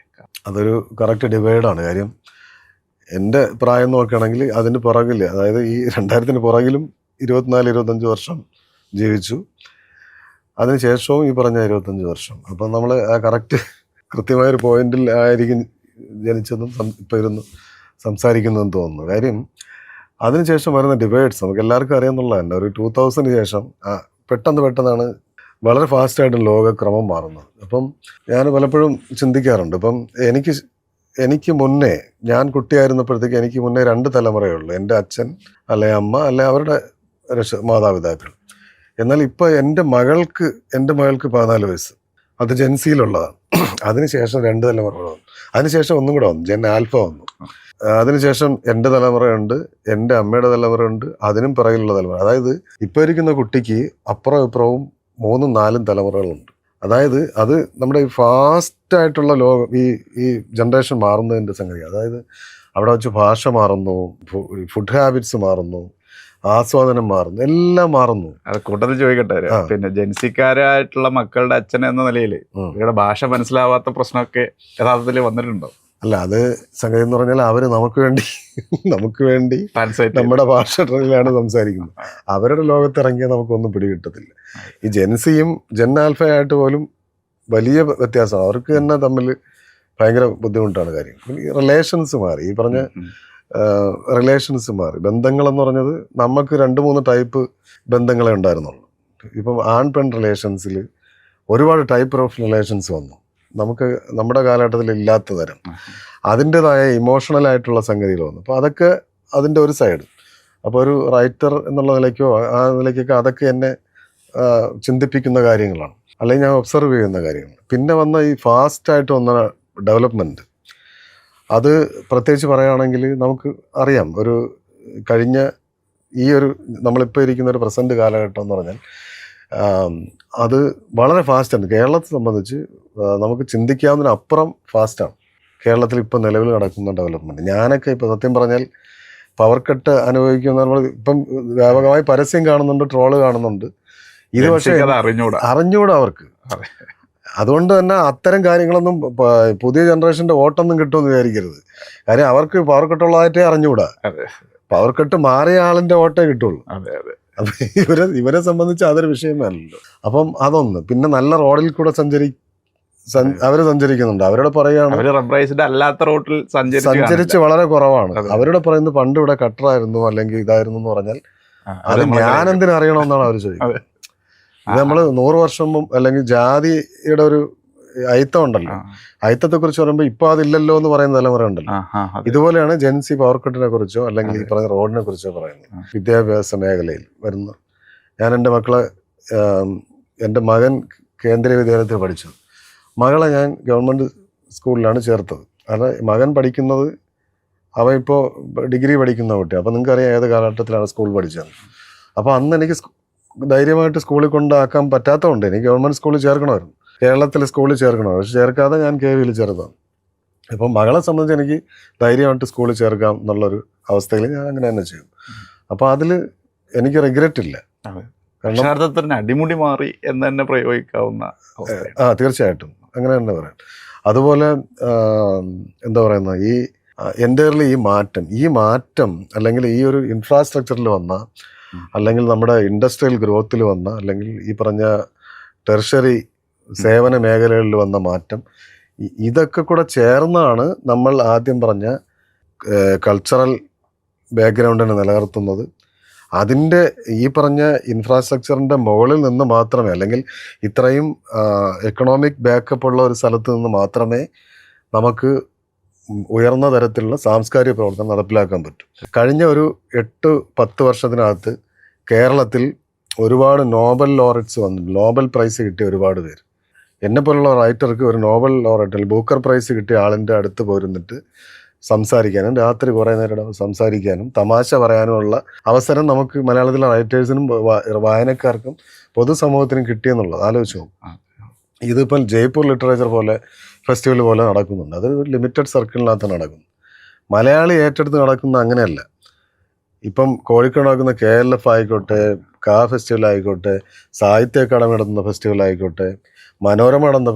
അതൊരു കറക്റ്റ് ഡിവൈഡാണ്. കാര്യം എൻ്റെ പ്രായം നോക്കുകയാണെങ്കിൽ അതിന് പുറകിൽ, അതായത് ഈ 2000-ന് പുറകിലും 24-25 വർഷം ജീവിച്ചു. അതിനുശേഷവും ഈ പറഞ്ഞ 25 വർഷം. അപ്പം നമ്മൾ ആ കൃത്യമായൊരു പോയിന്റിൽ ആയിരിക്കും ജനിച്ചതും ഇപ്പോൾ ഇരുന്ന് സംസാരിക്കുന്നതെന്ന് തോന്നുന്നു. കാര്യം അതിനുശേഷം വരുന്ന ഡിബേറ്റ്സ് നമുക്ക് എല്ലാവർക്കും അറിയാമെന്നുള്ള തന്നെ. ഒരു 2000-ന് ശേഷം പെട്ടെന്നാണ് വളരെ ഫാസ്റ്റായിട്ട് ലോകക്രമം മാറുന്നത്. അപ്പം ഞാൻ പലപ്പോഴും ചിന്തിക്കാറുണ്ട്. ഇപ്പം എനിക്ക് മുന്നേ, ഞാൻ കുട്ടിയായിരുന്നപ്പോഴത്തേക്ക് എനിക്ക് മുന്നേ 2 തലമുറയുള്ളൂ. എൻ്റെ അച്ഛൻ അല്ലെ അമ്മ അല്ലെ അവരുടെ മാതാപിതാക്കൾ. എന്നാൽ ഇപ്പോൾ എൻ്റെ മകൾക്ക് 14 വയസ്സ്. അത് ജെൻസിയിലുള്ളതാണ്. അതിനുശേഷം 2 തലമുറകൾ വന്നു. അതിനുശേഷം ഒന്നും കൂടെ വന്നു, ജെൻ ആൽഫ വന്നു. അതിനുശേഷം എൻ്റെ തലമുറയുണ്ട്, എൻ്റെ അമ്മയുടെ തലമുറയുണ്ട്, അതിനും പിറകിലുള്ള തലമുറ. അതായത് ഇപ്പോൾ ഇരിക്കുന്ന കുട്ടിക്ക് അപ്പുറവും ഇപ്പുറവും 3-4 തലമുറകളുണ്ട്. അതായത് അത് നമ്മുടെ ഈ ഫാസ്റ്റായിട്ടുള്ള ലോകം, ഈ ജനറേഷൻ മാറുന്നതിൻ്റെ സംഗതി. അതായത് അവിടെ വെച്ച് ഭാഷ മാറുന്നു, ഫുഡ് ഹാബിറ്റ്സ് മാറുന്നു, ആസ്വാദനം മാറുന്നു, എല്ലാം മാറുന്നു. അത് കൂട്ടത്തിൽ ചോദിക്കട്ടെ, പിന്നെ ജെൻസിക്കാരായിട്ടുള്ള മക്കളുടെ അച്ഛൻ എന്ന നിലയിൽ ഇവരുടെ ഭാഷ മനസ്സിലാവാത്ത പ്രശ്നമൊക്കെ യഥാർത്ഥത്തിൽ വന്നിട്ടുണ്ടോ? അല്ല, അത് സംഗതി എന്ന് പറഞ്ഞാൽ അവർ നമുക്ക് വേണ്ടി നമ്മുടെ ഭാഷയിലാണ് സംസാരിക്കുന്നത്. അവരുടെ ലോകത്തിറങ്ങിയാൽ നമുക്കൊന്നും പിടികിട്ടത്തില്ല. ഈ ജെൻസിയും ജെൻ ആൽഫയായിട്ട് പോലും വലിയ വ്യത്യാസമാണ്. അവർക്ക് തന്നെ തമ്മിൽ ഭയങ്കര ബുദ്ധിമുട്ടാണ് കാര്യം. ഈ റിലേഷൻസ് മാറി, ഈ പറഞ്ഞ റിലേഷൻസ് മാറി. ബന്ധങ്ങളെന്ന് പറഞ്ഞത് നമുക്ക് 2-3 ടൈപ്പ് ബന്ധങ്ങളെ ഉണ്ടായിരുന്നുള്ളൂ. ഇപ്പം ആൺ പെൺ റിലേഷൻസിൽ ഒരുപാട് ടൈപ്പ് ഓഫ് റിലേഷൻസ് വന്നു. നമുക്ക് നമ്മുടെ കാലഘട്ടത്തിൽ ഇല്ലാത്ത തരം അതിൻ്റെതായ ഇമോഷണലായിട്ടുള്ള സംഗതികൾ വന്നു. അപ്പോൾ അതൊക്കെ അതിൻ്റെ ഒരു സൈഡ്. അപ്പോൾ ഒരു റൈറ്റർ എന്നുള്ള നിലയ്ക്കോ ആ നിലയ്ക്കൊക്കെ അതൊക്കെ എന്നെ ചിന്തിപ്പിക്കുന്ന കാര്യങ്ങളാണ്, അല്ലെങ്കിൽ ഞാൻ ഒബ്സർവ് ചെയ്യുന്ന കാര്യങ്ങൾ. പിന്നെ വന്ന ഈ ഫാസ്റ്റായിട്ട് വന്ന ഡെവലപ്മെൻറ്റ്, അത് പ്രത്യേകിച്ച് പറയുകയാണെങ്കിൽ നമുക്ക് അറിയാം, ഒരു കഴിഞ്ഞ ഈ ഒരു നമ്മളിപ്പോൾ ഇരിക്കുന്ന ഒരു പ്രസൻറ്റ് കാലഘട്ടം എന്ന് പറഞ്ഞാൽ അത് വളരെ ഫാസ്റ്റാണ്. കേരളത്തെ സംബന്ധിച്ച് നമുക്ക് ചിന്തിക്കാവുന്നതിനപ്പുറം ഫാസ്റ്റാണ് കേരളത്തിൽ ഇപ്പോൾ നിലവിൽ നടക്കുന്ന ഡെവലപ്മെൻറ്റ്. ഞാനൊക്കെ ഇപ്പോൾ സത്യം പറഞ്ഞാൽ പവർ കട്ട് അനുഭവിക്കുന്ന, നമ്മൾ ഇപ്പം വ്യാപകമായി പരസ്യം കാണുന്നുണ്ട്, ട്രോള് കാണുന്നുണ്ട്. ഇത് പക്ഷേ അറിഞ്ഞൂടാ അവർക്ക്. അതുകൊണ്ട് തന്നെ അത്തരം കാര്യങ്ങളൊന്നും പുതിയ ജനറേഷൻ്റെ വോട്ടൊന്നും കിട്ടുമെന്ന് വിചാരിക്കരുത്. കാര്യം അവർക്ക് പവർ കട്ടുള്ളതായിട്ടേ അറിഞ്ഞൂടാ. പവർ കട്ട് മാറിയ ആളിന്റെ വോട്ടേ കിട്ടുള്ളൂ. അതെ അതെ. അപ്പൊ ഇവരെ സംബന്ധിച്ച് അതൊരു വിഷയമല്ലല്ലോ. അപ്പം അതൊന്ന്. പിന്നെ നല്ല റോഡിൽ കൂടെ അവര് സഞ്ചരിക്കുന്നുണ്ട്. അവരോട് പറയുകയാണ് റബ്ബറൈസ്ഡ് അല്ലാത്ത റോട്ടിൽ സഞ്ചരിച്ച് വളരെ കുറവാണ്. അവരോട് പറയുന്നത് പണ്ട് ഇവിടെ കട്ടറായിരുന്നു അല്ലെങ്കിൽ ഇതായിരുന്നു എന്ന് പറഞ്ഞാൽ അത് ഞാൻ എന്തിനു അറിയണമെന്നാണ് അവർ ചോദിക്കുന്നത്. ഇത് നമ്മള് 100 വർഷം മുമ്പ് അല്ലെങ്കിൽ ജാതിയുടെ ഒരു അയിത്തം ഉണ്ടല്ലോ, അയിത്തത്തെ കുറിച്ച് പറയുമ്പോൾ ഇപ്പൊ അതില്ലല്ലോ എന്ന് പറയുന്ന തലമുറ ഉണ്ടല്ലോ. ഇതുപോലെയാണ് ജെൻസി പവർ കട്ടിനെ കുറിച്ചോ അല്ലെങ്കിൽ ഈ പറഞ്ഞ റോഡിനെ കുറിച്ചോ പറയുന്നത്. വിദ്യാഭ്യാസ മേഖലയിൽ വരുന്ന ഞാൻ എൻ്റെ മകൻ കേന്ദ്രീയ വിദ്യാലയത്തിൽ പഠിച്ചു. മകളെ ഞാൻ ഗവൺമെൻറ് സ്കൂളിലാണ് ചേർത്തത്. കാരണം മകൻ പഠിക്കുന്നത് അവൻ ഇപ്പോൾ ഡിഗ്രി പഠിക്കുന്ന കുട്ടി. അപ്പോൾ നിങ്ങൾക്കറിയാം ഏത് കാലഘട്ടത്തിലാണ് സ്കൂൾ പഠിച്ചത്. അപ്പോൾ അന്ന് എനിക്ക് ധൈര്യമായിട്ട് സ്കൂളിൽ കൊണ്ടാക്കാൻ പറ്റാത്തതുകൊണ്ട് എനിക്ക് ഗവൺമെൻറ് സ്കൂളിൽ ചേർക്കണമായിരുന്നു, കേരളത്തിലെ സ്കൂളിൽ ചേർക്കണമായിരുന്നു. പക്ഷെ ചേർക്കാതെ ഞാൻ KVയിൽ ചേർത്തതാണ്. ഇപ്പം മകളെ സംബന്ധിച്ച് എനിക്ക് ധൈര്യമായിട്ട് സ്കൂളിൽ ചേർക്കാം എന്നുള്ളൊരു അവസ്ഥയിൽ ഞാൻ അങ്ങനെ തന്നെ ചെയ്യും. അപ്പോൾ അതിൽ എനിക്ക് റിഗ്രറ്റ് ഇല്ല. കാരണം അടിമുടി മാറി എന്ന് തന്നെ പ്രയോഗിക്കാവുന്ന. തീർച്ചയായിട്ടും അങ്ങനെ തന്നെ പറയാം. അതുപോലെ എന്താ പറയുന്ന ഈ എൻ്റയർലി ഈ മാറ്റം അല്ലെങ്കിൽ ഈ ഒരു ഇൻഫ്രാസ്ട്രക്ചറിൽ വന്ന അല്ലെങ്കിൽ നമ്മുടെ ഇൻഡസ്ട്രിയൽ ഗ്രോത്തിൽ വന്ന അല്ലെങ്കിൽ ഈ പറഞ്ഞ ടെർഷറി സേവന മേഖലകളിൽ വന്ന മാറ്റം, ഇതൊക്കെ കൂടെ ചേർന്നാണ് നമ്മൾ ആദ്യം പറഞ്ഞ കൾച്ചറൽ ബാക്ക്ഗ്രൗണ്ടിനെ നിലനിർത്തുന്നത്. അതിൻ്റെ ഈ പറഞ്ഞ ഇൻഫ്രാസ്ട്രക്ചറിൻ്റെ മുകളിൽ നിന്ന് മാത്രമേ അല്ലെങ്കിൽ ഇത്രയും എക്കണോമിക് ബാക്കപ്പ് ഉള്ള ഒരു സ്ഥലത്ത് നിന്ന് മാത്രമേ നമുക്ക് ഉയർന്ന തരത്തിലുള്ള സാംസ്കാരിക പ്രവർത്തനം നടപ്പിലാക്കാൻ പറ്റും. കഴിഞ്ഞ ഒരു 8-10 വർഷത്തിനകത്ത് കേരളത്തിൽ ഒരുപാട് നോബൽ ലോററ്റ്സ് വന്നു. നോബൽ പ്രൈസ് കിട്ടിയ ഒരുപാട് പേര്. എന്നെപ്പോലുള്ള റൈറ്റർക്ക് ഒരു നോബൽ ലോററ്റ് ബൂക്കർ പ്രൈസ് കിട്ടിയ ആളിൻ്റെ അടുത്ത് പോയിരുന്നിട്ട് സംസാരിക്കാനും രാത്രി കുറേ നേരം സംസാരിക്കാനും തമാശ പറയാനുമുള്ള അവസരം നമുക്ക് മലയാളത്തിലെ റൈറ്റേഴ്സിനും വായനക്കാർക്കും പൊതുസമൂഹത്തിനും കിട്ടിയെന്നുള്ളത് ആലോചിച്ചു പോകും. ഇതിപ്പം ജയ്പൂർ ലിറ്ററേച്ചർ പോലെ ഫെസ്റ്റിവൽ പോലെ നടക്കുന്നുണ്ട്. അതൊരു ലിമിറ്റഡ് സർക്കിളിനകത്ത് നടക്കുന്നു. മലയാളി ഏറ്റെടുത്ത് നടക്കുന്ന അങ്ങനെയല്ല. ഇപ്പം കോഴിക്കോട് നടക്കുന്ന KLF ആയിക്കോട്ടെ, ഫെസ്റ്റിവൽ ആയിക്കോട്ടെ, സാഹിത്യ അക്കാദമി നടത്തുന്ന ഫെസ്റ്റിവൽ ആയിക്കോട്ടെ, മനോരമ നടന്ന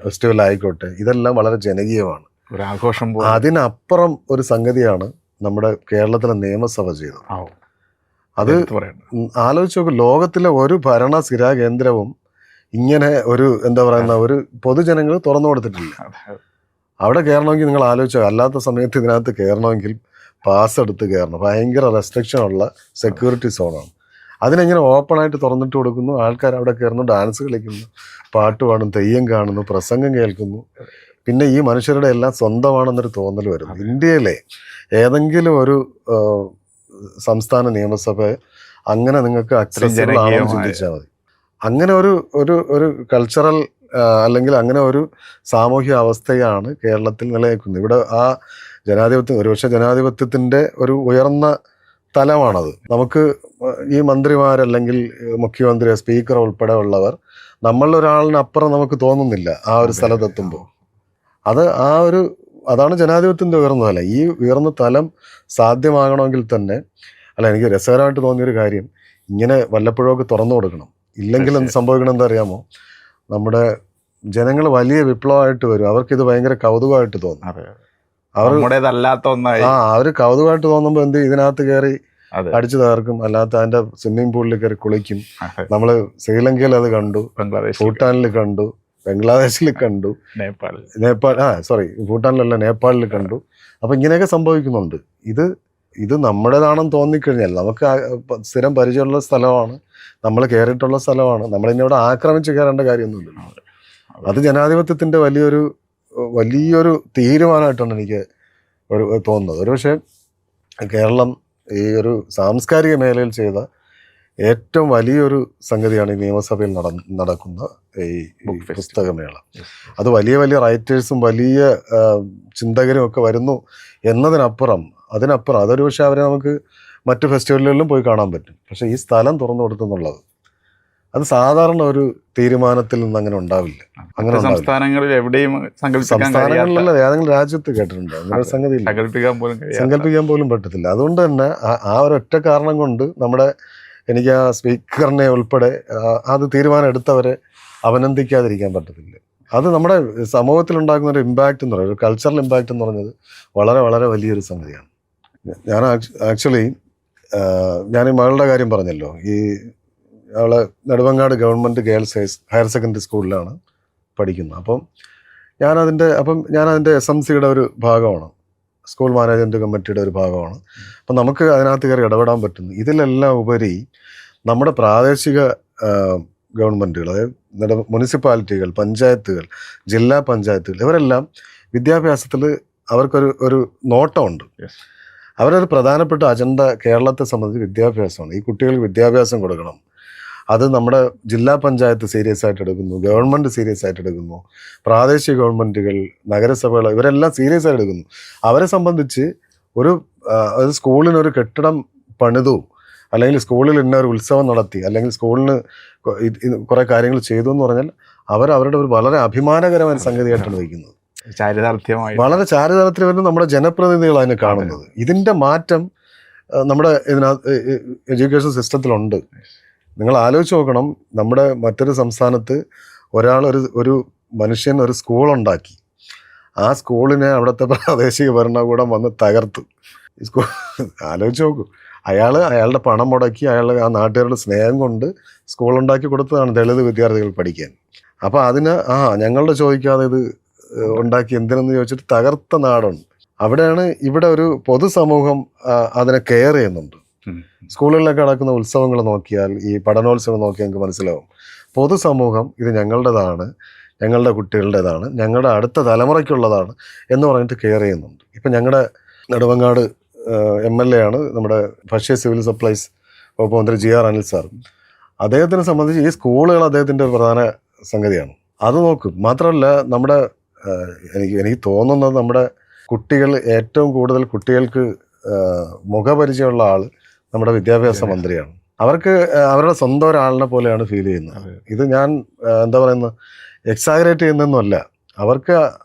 ഫെസ്റ്റിവൽ ആയിക്കോട്ടെ, ഇതെല്ലാം വളരെ ജനകീയമാണ്, ഒരാഘോഷം. അതിനപ്പുറം ഒരു സംഗതിയാണ് നമ്മുടെ കേരളത്തിലെ നിയമസഭ ചെയ്തത്. അത് ആലോചിച്ച് നോക്കും. ലോകത്തിലെ ഒരു ഭരണ സ്ഥിരാ കേന്ദ്രവും ഇങ്ങനെ ഒരു എന്താ പറയുന്ന ഒരു പൊതുജനങ്ങൾ തുറന്നു കൊടുത്തിട്ടില്ല. അവിടെ കയറണമെങ്കിൽ നിങ്ങൾ ആലോചിച്ചോ, അല്ലാത്ത സമയത്ത് ഇതിനകത്ത് കയറണമെങ്കിൽ പാസ് എടുത്ത് കയറണം. ഭയങ്കര റെസ്ട്രിക്ഷൻ ഉള്ള സെക്യൂരിറ്റി സോണാണ്. അതിനെങ്ങനെ ഓപ്പണായിട്ട് തുറന്നിട്ട് കൊടുക്കുന്നു. ആൾക്കാർ അവിടെ കയറുന്നു, ഡാൻസ് കളിക്കുന്നു, പാട്ട് പാടുന്നു, തെയ്യം കാണുന്നു, പ്രസംഗം കേൾക്കുന്നു. പിന്നെ ഈ മനുഷ്യരുടെ എല്ലാം സ്വന്തമാണെന്നൊരു തോന്നൽ വരുന്നു. ഇന്ത്യയിലെ ഏതെങ്കിലും ഒരു സംസ്ഥാന നിയമസഭയെ അങ്ങനെ നിങ്ങൾക്ക് അക്സസിബിൾ ആണെന്ന് ചിന്തിച്ചാൽ മതി. അങ്ങനെ ഒരു കൾച്ചറൽ അല്ലെങ്കിൽ അങ്ങനെ ഒരു സാമൂഹ്യ അവസ്ഥയാണ് കേരളത്തിൽ നിലനിൽക്കുന്നത്. ഇവിടെ ആ ജനാധിപത്യം, ഒരുപക്ഷെ ജനാധിപത്യത്തിൻ്റെ ഒരു ഉയർന്ന തലമാണത്. നമുക്ക് ഈ മന്ത്രിമാരല്ലെങ്കിൽ മുഖ്യമന്ത്രി, സ്പീക്കർ ഉൾപ്പെടെ ഉള്ളവർ നമ്മളൊരാളിനപ്പുറം നമുക്ക് തോന്നുന്നില്ല ആ ഒരു സ്ഥലത്തെത്തുമ്പോൾ. അതാണ് ജനാധിപത്യത്തിൻ്റെ ഉയർന്ന തലം. ഈ ഉയർന്ന തലം സാധ്യമാകണമെങ്കിൽ തന്നെ എനിക്ക് രസകരമായിട്ട് തോന്നിയൊരു കാര്യം, ഇങ്ങനെ വല്ലപ്പോഴൊക്കെ തുറന്നു കൊടുക്കണം. ഇല്ലെങ്കിൽ എന്ത് സംഭവിക്കണം എന്താ അറിയാമോ? നമ്മുടെ ജനങ്ങൾ വലിയ വിപ്ലവമായിട്ട് വരും. അവർക്കിത് ഭയങ്കര കൗതുകമായിട്ട് തോന്നും. അവർ കൗതുകമായിട്ട് തോന്നുമ്പോൾ എന്ത് ഇതിനകത്ത് കയറി അടിച്ചു തകർക്കും. അല്ലാത്ത അതിന്റെ സ്വിമ്മിംഗ് പൂളിൽ കയറി കുളിക്കും. നമ്മള് ശ്രീലങ്കയിൽ അത് കണ്ടു, ഭൂട്ടാനിൽ കണ്ടു, ബംഗ്ലാദേശിൽ കണ്ടു, ഭൂട്ടാനിലല്ല നേപ്പാളിൽ കണ്ടു. അപ്പൊ ഇങ്ങനെയൊക്കെ സംഭവിക്കുന്നുണ്ട്. ഇത് നമ്മുടേതാണെന്ന് തോന്നിക്കഴിഞ്ഞാൽ, നമുക്ക് സ്ഥിരം പരിചയമുള്ള സ്ഥലമാണ്, നമ്മൾ കയറിയിട്ടുള്ള സ്ഥലമാണ്, നമ്മളിവിടെ ആക്രമിച്ച് കയറേണ്ട കാര്യമൊന്നുമില്ല. അത് ജനാധിപത്യത്തിന്റെ വലിയൊരു തീരുമാനമായിട്ടാണ് എനിക്ക് തോന്നുന്നത്. ഒരുപക്ഷെ കേരളം ഈ ഒരു സാംസ്കാരിക മേഖലയിൽ ചെയ്ത ഏറ്റവും വലിയൊരു സംഗതിയാണ് ഈ നിയമസഭയിൽ നടക്കുന്ന ഈ പുസ്തകമേള. അത് വലിയ വലിയ റൈറ്റേഴ്സും വലിയ ചിന്തകരും ഒക്കെ വരുന്നു എന്നതിനപ്പുറം അതൊരു പക്ഷേ അവരെ നമുക്ക് മറ്റു ഫെസ്റ്റിവലുകളിലും പോയി കാണാൻ പറ്റും. പക്ഷെ ഈ സ്ഥലം തുറന്നു കൊടുത്തെന്നുള്ളത് അത് സാധാരണ ഒരു തീരുമാനത്തിൽ നിന്ന് അങ്ങനെ ഉണ്ടാവില്ല. അങ്ങനെ സംസ്ഥാനങ്ങളിൽ എവിടെയും സംസ്ഥാനങ്ങളിലല്ല, ഏതെങ്കിലും രാജ്യത്ത് കേട്ടിട്ടുണ്ട് അങ്ങനെ ഒരു സംഗതി സങ്കല്പിക്കാൻ പോലും പറ്റത്തില്ല. അതുകൊണ്ട് തന്നെ ആ ഒരൊറ്റ കാരണം കൊണ്ട് എനിക്ക് ആ സ്പീക്കറിനെ ഉൾപ്പെടെ അത് തീരുമാനം എടുത്തവരെ അഭിനന്ദിക്കാതിരിക്കാൻ പറ്റത്തില്ല. അത് നമ്മുടെ സമൂഹത്തിൽ ഉണ്ടാക്കുന്ന ഒരു ഇമ്പാക്റ്റ് എന്ന് പറയുന്നത്, ഒരു കൾച്ചറൽ ഇമ്പാക്റ്റ് എന്ന് പറഞ്ഞത് വളരെ വളരെ വലിയൊരു സംഗതിയാണ്. ഞാൻ ആക്ച്വലി ഞാൻ ഈ മകളുടെ കാര്യം പറഞ്ഞല്ലോ. അവളെ Nedumangad government girls higher secondary സ്കൂളിലാണ് പഠിക്കുന്നത്. അപ്പം ഞാനതിൻ്റെ SMCയുടെ ഒരു ഭാഗമാണ്, സ്കൂൾ മാനേജ്മെൻറ്റ് കമ്മിറ്റിയുടെ ഒരു ഭാഗമാണ്. അപ്പം നമുക്ക് അതിനകത്ത് കയറി ഇടപെടാൻ പറ്റുന്നു. ഇതിലെല്ലാം ഉപരി നമ്മുടെ പ്രാദേശിക ഗവൺമെൻറ്റുകൾ, അതായത് മുനിസിപ്പാലിറ്റികൾ, പഞ്ചായത്തുകൾ, ജില്ലാ പഞ്ചായത്തുകൾ, ഇവരെല്ലാം വിദ്യാഭ്യാസത്തിൽ അവർക്കൊരു നോട്ടമുണ്ട്. അവരൊരു പ്രധാനപ്പെട്ട അജണ്ട കേരളത്തെ സംബന്ധിച്ച് വിദ്യാഭ്യാസമാണ്. ഈ കുട്ടികൾക്ക് വിദ്യാഭ്യാസം കൊടുക്കണം. അത് നമ്മുടെ ജില്ലാ പഞ്ചായത്ത് സീരിയസ് ആയിട്ട് എടുക്കുന്നു, ഗവൺമെൻറ് സീരിയസ് ആയിട്ട് എടുക്കുന്നു, പ്രാദേശിക ഗവൺമെൻറ്റുകൾ, നഗരസഭകൾ, ഇവരെല്ലാം സീരിയസ് ആയിട്ട് എടുക്കുന്നു. അവരെ സംബന്ധിച്ച് ഒരു സ്കൂളിനൊരു കെട്ടിടം പണിതു, അല്ലെങ്കിൽ സ്കൂളിൽ ഇന്നൊരു ഉത്സവം നടത്തി, അല്ലെങ്കിൽ സ്കൂളിന് കുറേ കാര്യങ്ങൾ ചെയ്തു എന്ന് പറഞ്ഞാൽ അവരുടെ ഒരു വളരെ അഭിമാനകരമായ സംഗതിയായിട്ടാണ് വയ്ക്കുന്നത്. വളരെ ചാരിതാർത്ഥ്യം നമ്മുടെ ജനപ്രതിനിധികൾ അതിനെ കാണുന്നത്. ഇതിൻ്റെ മാറ്റം നമ്മുടെ ഇതിനകത്ത് എഡ്യൂക്കേഷൻ സിസ്റ്റത്തിലുണ്ട്. നിങ്ങൾ ആലോചിച്ച് നോക്കണം, നമ്മുടെ മറ്റൊരു സംസ്ഥാനത്ത് ഒരു മനുഷ്യൻ ഒരു സ്കൂളുണ്ടാക്കി, ആ സ്കൂളിനെ അവിടുത്തെ പ്രാദേശിക ഭരണകൂടം വന്ന് തകർത്തു. ഈ സ്കൂൾ ആലോചിച്ച് നോക്കൂ. അയാളുടെ പണം മുടക്കി, ആ നാട്ടുകാരുടെ സ്നേഹം കൊണ്ട് സ്കൂളുണ്ടാക്കി കൊടുത്തതാണ് ദളിത് വിദ്യാർത്ഥികൾ പഠിക്കാൻ. അപ്പോൾ അതിന് ഞങ്ങളുടെ ചോദിക്കാതെ ഇത് ഉണ്ടാക്കി എന്തിനെന്ന് ചോദിച്ചിട്ട് തകർത്ത നാടുണ്ട്. അവിടെയാണ് ഇവിടെ ഒരു പൊതുസമൂഹം അതിനെ കെയർ ചെയ്യുന്നുണ്ട്. സ്കൂളുകളിലൊക്കെ നടക്കുന്ന ഉത്സവങ്ങൾ നോക്കിയാൽ, ഈ പഠനോത്സവം നോക്കിയാൽ നിങ്ങൾക്ക് മനസ്സിലാവും, പൊതുസമൂഹം ഇത് ഞങ്ങളുടേതാണ്, ഞങ്ങളുടെ കുട്ടികളുടേതാണ്, ഞങ്ങളുടെ അടുത്ത തലമുറയ്ക്കുള്ളതാണ് എന്ന് പറഞ്ഞിട്ട് കെയർ ചെയ്യുന്നുണ്ട്. ഇപ്പം ഞങ്ങളുടെ നെടുമങ്ങാട് MLA ആണ് നമ്മുടെ ഭക്ഷ്യ സിവിൽ സപ്ലൈസ് വകുപ്പ് മന്ത്രി GR അനിൽ സാർ. അദ്ദേഹത്തിനെ സംബന്ധിച്ച് ഈ സ്കൂളുകൾ അദ്ദേഹത്തിൻ്റെ ഒരു പ്രധാന സംഗതിയാണ്. അത് നോക്കും. മാത്രമല്ല നമ്മുടെ എനിക്ക് തോന്നുന്നത് നമ്മുടെ കുട്ടികൾ, ഏറ്റവും കൂടുതൽ കുട്ടികൾക്ക് മുഖപരിചയമുള്ള ആൾ നമ്മുടെ വിദ്യാഭ്യാസ മന്ത്രിയാണ്. അവർക്ക് അവരുടെ സ്വന്തം ഒരാളിനെ പോലെയാണ് ഫീൽ ചെയ്യുന്നത്. ഇത് ഞാൻ എന്താ പറയുന്നത്, എക്സാഗ്രേറ്റ് ചെയ്യുന്നതൊന്നുമല്ല. അവർക്ക്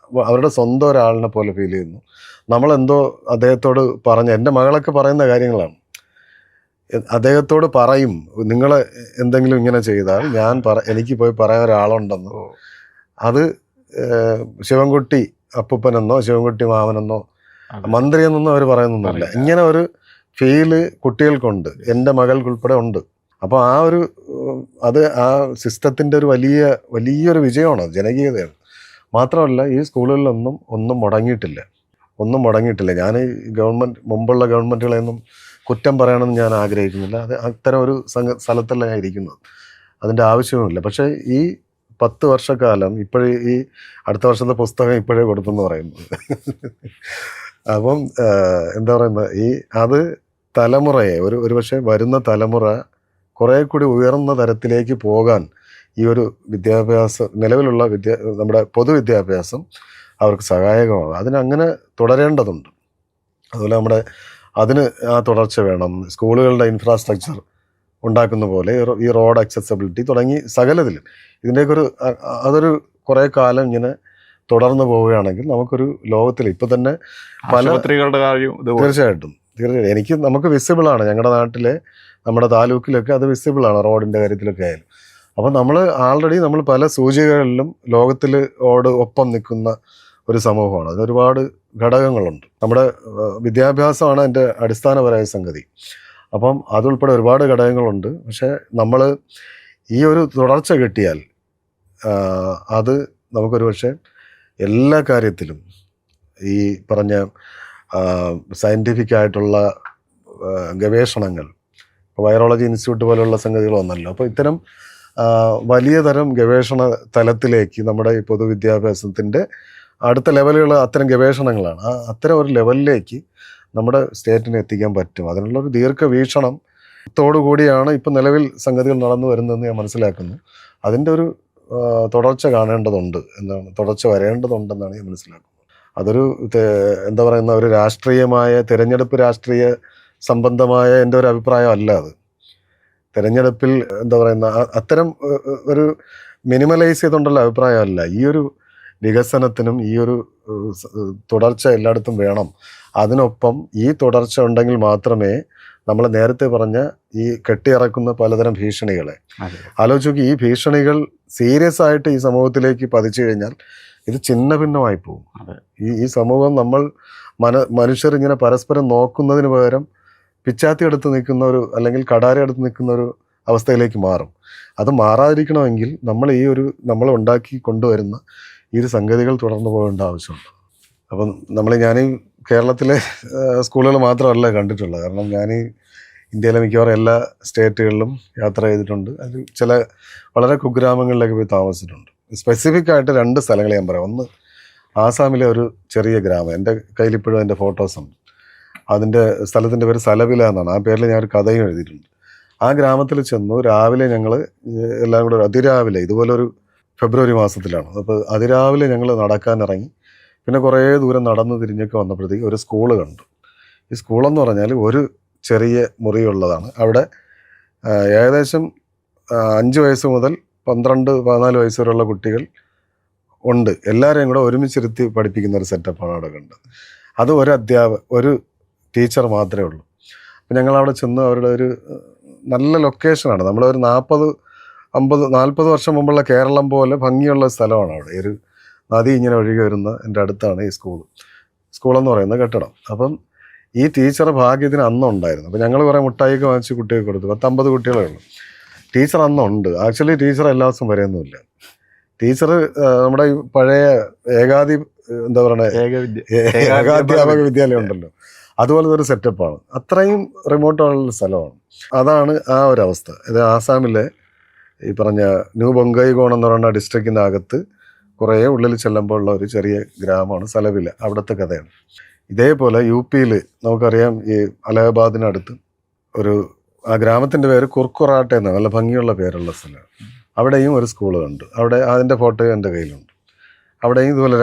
അവരുടെ സ്വന്തം ഒരാളിനെ പോലെ ഫീൽ ചെയ്യുന്നു. നമ്മളെന്തോ അദ്ദേഹത്തോട് എൻ്റെ മകളൊക്കെ പറയുന്ന കാര്യങ്ങളാണ്. അദ്ദേഹത്തോട് പറയും, നിങ്ങൾ എന്തെങ്കിലും ഇങ്ങനെ ചെയ്താൽ എനിക്ക് പോയി പറയാൻ ഒരാളുണ്ടെന്ന്. അത് ശിവൻകുട്ടി അപ്പൂപ്പനെന്നോ ശിവൻകുട്ടി മാമനെന്നോ മന്ത്രിയെന്നൊന്നും അവർ പറയുന്നൊന്നുമില്ല. ഇങ്ങനെ ഒരു ഫീല് കുട്ടികൾക്കുണ്ട്, എൻ്റെ മകൾക്കുൾപ്പെടെ ഉണ്ട്. അപ്പോൾ അത് ആ സിസ്റ്റത്തിൻ്റെ ഒരു വലിയൊരു വിജയമാണ്, ജനകീയതയാണ്. മാത്രമല്ല ഈ സ്കൂളുകളിലൊന്നും ഒന്നും മുടങ്ങിയിട്ടില്ല. ഞാൻ ഈ മുമ്പുള്ള ഗവൺമെൻറ്റുകളെയൊന്നും കുറ്റം പറയണമെന്ന് ഞാൻ ആഗ്രഹിക്കുന്നില്ല. അത് അത്തരം ഒരു സ്ഥലത്തല്ല ഞാൻ ഇരിക്കുന്നത്, അതിൻ്റെ ആവശ്യവുമില്ല. പക്ഷേ ഈ 10 വർഷക്കാലം ഈ അടുത്ത വർഷത്തെ പുസ്തകം ഇപ്പോഴേ കൊടുത്തെന്ന് പറയുന്നത്. അപ്പം എന്താ പറയുന്നത്, അത് തലമുറയെ ഒരു പക്ഷേ വരുന്ന തലമുറ കുറേ കൂടി ഉയർന്ന തരത്തിലേക്ക് പോകാൻ ഈ ഒരു നിലവിലുള്ള നമ്മുടെ പൊതുവിദ്യാഭ്യാസം അവർക്ക് സഹായകമാകും. അതിനങ്ങനെ തുടരേണ്ടതുണ്ട്. അതുപോലെ അതിന് ആ തുടർച്ച വേണം. സ്കൂളുകളുടെ ഇൻഫ്രാസ്ട്രക്ചർ ഉണ്ടാക്കുന്ന പോലെ ഈ റോഡ് അക്സസിബിലിറ്റി തുടങ്ങി സകലത്തിൽ ഇതിൻ്റെയൊക്കെ അതൊരു കുറേ കാലം ഇങ്ങനെ തുടർന്ന് പോവുകയാണെങ്കിൽ നമുക്കൊരു ലോകത്തിൽ ഇപ്പം തന്നെ പല തീർച്ചയായിട്ടും നമുക്ക് വിസിബിളാണ്. ഞങ്ങളുടെ നാട്ടിലെ നമ്മുടെ താലൂക്കിലൊക്കെ അത് വിസിബിളാണ്, റോഡിൻ്റെ കാര്യത്തിലൊക്കെ ആയാലും. അപ്പം നമ്മൾ പല സൂചികകളിലും ലോകത്തിൽ ഒപ്പം നിൽക്കുന്ന ഒരു സമൂഹമാണ്. അതിനൊരുപാട് ഘടകങ്ങളുണ്ട്. നമ്മുടെ വിദ്യാഭ്യാസമാണ് എൻ്റെ അടിസ്ഥാനപരമായ സംഗതി. അപ്പം അതുൾപ്പെടെ ഒരുപാട് ഘടകങ്ങളുണ്ട്. പക്ഷേ നമ്മൾ ഈ ഒരു തുടർച്ച കിട്ടിയാൽ അത് നമുക്കൊരു പക്ഷേ എല്ലാ കാര്യത്തിലും ഈ പറഞ്ഞ സയൻറ്റിഫിക് ആയിട്ടുള്ള ഗവേഷണങ്ങൾ, വൈറോളജി ഇൻസ്റ്റിറ്റ്യൂട്ട് പോലെയുള്ള സംഗതികൾ വന്നല്ലോ. അപ്പോൾ ഇത്തരം വലിയ തരം ഗവേഷണ തലത്തിലേക്ക് നമ്മുടെ ഈ പൊതുവിദ്യാഭ്യാസത്തിൻ്റെ അടുത്ത ലെവലുകൾ അത്തരം ഗവേഷണങ്ങളാണ്. അത്തരം ഒരു ലെവലിലേക്ക് നമ്മുടെ സ്റ്റേറ്റിനെ എത്തിക്കാൻ പറ്റും. അതിനുള്ളൊരു ദീർഘവീക്ഷണത്തോടു കൂടിയാണ് ഇപ്പം നിലവിൽ സംഗതികൾ നടന്നു വരുന്നതെന്ന് ഞാൻ മനസ്സിലാക്കുന്നു. അതിൻ്റെ ഒരു തുടർച്ച കാണേണ്ടതുണ്ട് തുടർച്ച വരേണ്ടതുണ്ടെന്നാണ് ഞാൻ മനസ്സിലാക്കുന്നത്. അതൊരു എന്താ പറയുന്ന ഒരു തിരഞ്ഞെടുപ്പ് രാഷ്ട്രീയ സംബന്ധമായ എൻ്റെ ഒരു അഭിപ്രായം അല്ല. അത് തിരഞ്ഞെടുപ്പിൽ എന്താ പറയുന്ന അത്തരം ഒരു മിനിമലൈസ് ചെയ്തുകൊണ്ടുള്ള അഭിപ്രായമല്ല. ഈ ഒരു വികസനത്തിനും ഈ ഒരു തുടർച്ച എല്ലായിടത്തും വേണം. അതിനൊപ്പം ഈ തുടർച്ച ഉണ്ടെങ്കിൽ മാത്രമേ നമ്മൾ നേരത്തെ പറഞ്ഞ ഈ കെട്ടിയിറക്കുന്ന പലതരം ഭീഷണികളെ ആലോചിച്ച് ഈ ഭീഷണികൾ സീരിയസ് ആയിട്ട് ഈ സമൂഹത്തിലേക്ക് പതിച്ചു കഴിഞ്ഞാൽ ഇത് ചിന്ന ഭിന്നമായി പോകും. ഈ സമൂഹം നമ്മൾ മനുഷ്യർ ഇങ്ങനെ പരസ്പരം നോക്കുന്നതിന് പകരം പിച്ചാത്തി എടുത്ത് നിൽക്കുന്ന ഒരു അല്ലെങ്കിൽ കടാര എടുത്ത് നിൽക്കുന്ന ഒരു അവസ്ഥയിലേക്ക് മാറും. അത് മാറാതിരിക്കണമെങ്കിൽ നമ്മൾ ഉണ്ടാക്കി കൊണ്ടുവരുന്ന ഈ ഒരു സംഗതികൾ തുടർന്നു പോകേണ്ട ആവശ്യമുണ്ട്. അപ്പം ഞാൻ കേരളത്തിലെ സ്കൂളുകൾ മാത്രമല്ല കണ്ടിട്ടുള്ളത്. കാരണം ഞാൻ ഇന്ത്യയിലെ മിക്കവാറും എല്ലാ സ്റ്റേറ്റുകളിലും യാത്ര ചെയ്തിട്ടുണ്ട്. അതിൽ ചില വളരെ കുഗ്രാമങ്ങളിലേക്ക് പോയി താമസിച്ചിട്ടുണ്ട്. സ്പെസിഫിക് ആയിട്ട് 2 സ്ഥലങ്ങൾ ഞാൻ പറയാം. ഒന്ന് ആസാമിലെ ഒരു ചെറിയ ഗ്രാമം, എൻ്റെ കയ്യിലിപ്പോഴും അതിൻ്റെ ഫോട്ടോസുണ്ട്. അതിൻ്റെ സ്ഥലത്തിൻ്റെ പേര് സലവില എന്നാണ്. ആ പേരിൽ ഞാൻ ഒരു കഥയും എഴുതിയിട്ടുണ്ട്. ആ ഗ്രാമത്തിൽ ചെന്നു. രാവിലെ ഞങ്ങൾ എല്ലാം കൂടെ അതിരാവിലെ, ഇതുപോലൊരു ഫെബ്രുവരി മാസത്തിലാണ്. അപ്പോൾ അതിരാവിലെ ഞങ്ങൾ നടക്കാനിറങ്ങി. പിന്നെ കുറേ ദൂരം നടന്നു തിരിഞ്ഞൊക്കെ വന്നപ്പോഴത്തേക്ക് ഒരു സ്കൂള് കണ്ടു. ഈ സ്കൂളെന്ന് പറഞ്ഞാൽ ഒരു ചെറിയ മുറിയുള്ളതാണ്. അവിടെ ഏകദേശം 5 വയസ്സ് മുതൽ 12-14 വയസ്സ് വരെയുള്ള കുട്ടികൾ ഉണ്ട്. എല്ലാവരെയും കൂടെ ഒരുമിച്ചിരുത്തി പഠിപ്പിക്കുന്ന ഒരു സെറ്റപ്പാണ് അവിടെ കണ്ടത്. അത് ഒരു ടീച്ചർ മാത്രമേ ഉള്ളൂ. അപ്പം ഞങ്ങളവിടെ ചെന്ന് അവരുടെ ഒരു നല്ല ലൊക്കേഷനാണ്. നമ്മളൊരു 40 വർഷം മുമ്പുള്ള കേരളം പോലെ ഭംഗിയുള്ള സ്ഥലമാണ് അവിടെ. ഒരു നദി ഇങ്ങനെ ഒഴുകി വരുന്ന എൻ്റെ അടുത്താണ് ഈ സ്കൂളെന്ന് പറയുന്ന കെട്ടിടം. അപ്പം ഈ ടീച്ചർ ഭാഗ്യത്തിന് അന്നുണ്ടായിരുന്നു. അപ്പം ഞങ്ങൾ കുറേ മുട്ടായിയൊക്കെ വാങ്ങിച്ച് കുട്ടികൾക്ക് കൊടുത്തു. 10-50 കുട്ടികളേ ഉള്ളൂ. ടീച്ചർ അന്നുണ്ട്. ആക്ച്വലി ടീച്ചർ എല്ലാ ദിവസവും വരെയൊന്നുമില്ല. ടീച്ചർ നമ്മുടെ ഈ പഴയ എന്താ പറയുക ഏകാധ്യാപക വിദ്യാലയം ഉണ്ടല്ലോ, അതുപോലത്തെ ഒരു സെറ്റപ്പാണ്. അത്രയും റിമോട്ടുള്ള സ്ഥലമാണ്. അതാണ് ആ ഒരു അവസ്ഥ. ഇത് ആസാമിലെ ഈ പറഞ്ഞ ന്യൂ ബൊങ്കൈഗോൺ എന്ന് പറയുന്ന ഡിസ്ട്രിക്റ്റിൻ്റെ അകത്ത് കുറേ ഉള്ളിൽ ചെല്ലുമ്പോൾ ഉള്ള ഒരു ചെറിയ ഗ്രാമമാണ് സലവില. അവിടുത്തെ കഥയാണ്. ഇതേപോലെ UP-യിൽ നമുക്കറിയാം, ഈ അലഹബാദിനടുത്ത് ആ ഗ്രാമത്തിൻ്റെ പേര് കുർക്കുറാട്ടെ എന്നാണ്. നല്ല ഭംഗിയുള്ള പേരുള്ള സ്ഥലമാണ്. അവിടെയും ഒരു സ്കൂൾ കണ്ടു. അവിടെ അതിൻ്റെ ഫോട്ടോ എൻ്റെ കയ്യിലുണ്ട്. അവിടെയും ഇതുപോലെ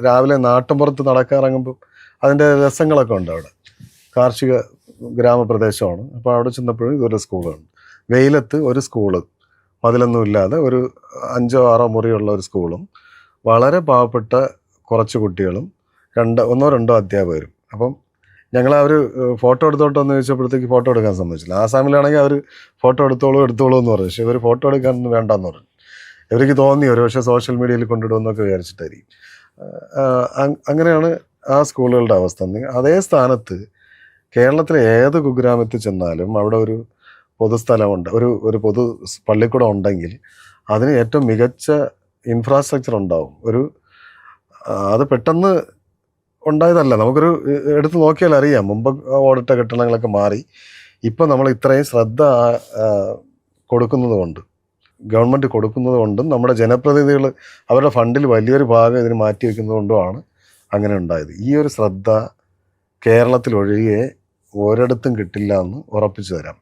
രാവിലെ നാട്ടിൻപുറത്ത് നടക്കാനിറങ്ങുമ്പോൾ അതിൻ്റെ രസങ്ങളൊക്കെ ഉണ്ട്. അവിടെ കാർഷിക ഗ്രാമപ്രദേശമാണ്. അപ്പോൾ അവിടെ ചെന്നപ്പോഴും ഇതുപോലെ സ്കൂളുണ്ട്. വെയിലത്ത് ഒരു സ്കൂള്, മതിലൊന്നും ഇല്ലാതെ ഒരു 5-6 മുറിയുള്ള ഒരു സ്കൂളും വളരെ പാവപ്പെട്ട കുറച്ച് കുട്ടികളും 1-2 അധ്യാപകരും. അപ്പം ഞങ്ങൾ ഫോട്ടോ എടുത്തോട്ടെന്ന് ചോദിച്ചപ്പോഴത്തേക്ക് ഫോട്ടോ എടുക്കാൻ സമ്മതിച്ചില്ല. ആസാമിലാണെങ്കിൽ അവർ ഫോട്ടോ എടുത്തോളൂ എന്ന് പറഞ്ഞു. പക്ഷേ ഇവർ ഫോട്ടോ എടുക്കാനൊന്നും വേണ്ടെന്ന് പറഞ്ഞു. ഇവർക്ക് തോന്നി ഒരു പക്ഷേ സോഷ്യൽ മീഡിയയിൽ കൊണ്ടിടുമെന്നൊക്കെ വിചാരിച്ചിട്ടായിരിക്കും. അങ്ങനെയാണ് ആ സ്കൂളുകളുടെ അവസ്ഥ. അതേ സ്ഥാനത്ത് കേരളത്തിലെ ഏത് കുഗ്രാമത്തിൽ ചെന്നാലും അവിടെ ഒരു പൊതുസ്ഥലമുണ്ട്, ഒരു പൊതു പള്ളിക്കൂടം ഉണ്ടെങ്കിൽ അതിന് ഏറ്റവും മികച്ച ഇൻഫ്രാസ്ട്രക്ചർ ഉണ്ടാവും. അത് പെട്ടെന്ന് ഉണ്ടായതല്ല. നമുക്കൊരു എടുത്ത് നോക്കിയാൽ അറിയാം. മുമ്പ് ഓടിട്ട കെട്ടിടങ്ങളൊക്കെ മാറി ഇപ്പം നമ്മൾ ഇത്രയും ശ്രദ്ധ ഗവൺമെൻറ് കൊടുക്കുന്നത് കൊണ്ടും നമ്മുടെ ജനപ്രതിനിധികൾ അവരുടെ ഫണ്ടിൽ വലിയൊരു ഭാഗം ഇതിന് മാറ്റി വയ്ക്കുന്നത് കൊണ്ടുമാണ് അങ്ങനെ ഉണ്ടായത്. ഈ ഒരു ശ്രദ്ധ കേരളത്തിലൊഴികെ ഒരിടത്തും കിട്ടില്ല എന്ന് ഉറപ്പിച്ചു തരാം.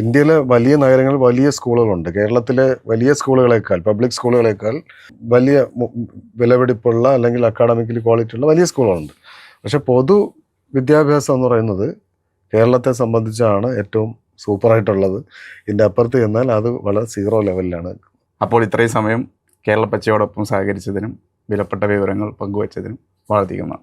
ഇന്ത്യയിലെ വലിയ നഗരങ്ങളിൽ വലിയ സ്കൂളുകളുണ്ട്. കേരളത്തിലെ വലിയ സ്കൂളുകളേക്കാൾ, പബ്ലിക് സ്കൂളുകളേക്കാൾ വലിയ വിലപിടിപ്പുള്ള അല്ലെങ്കിൽ അക്കാഡമിക്കലി ക്വാളിറ്റി ഉള്ള വലിയ സ്കൂളുകളുണ്ട്. പക്ഷെ പൊതു വിദ്യാഭ്യാസം എന്ന് പറയുന്നത് കേരളത്തെ സംബന്ധിച്ചാണ് ഏറ്റവും സൂപ്പറായിട്ടുള്ളത്. ഇതിൻ്റെ അപ്പുറത്ത് ചെന്നാൽ അത് വളരെ 0 ലെവലിലാണ്. അപ്പോൾ ഇത്രയും സമയം കേരള പച്ചയോടൊപ്പം സഹകരിച്ചതിനും വിലപ്പെട്ട വിവരങ്ങൾ പങ്കുവച്ചതിനും വളരെയധികം നന്ദി.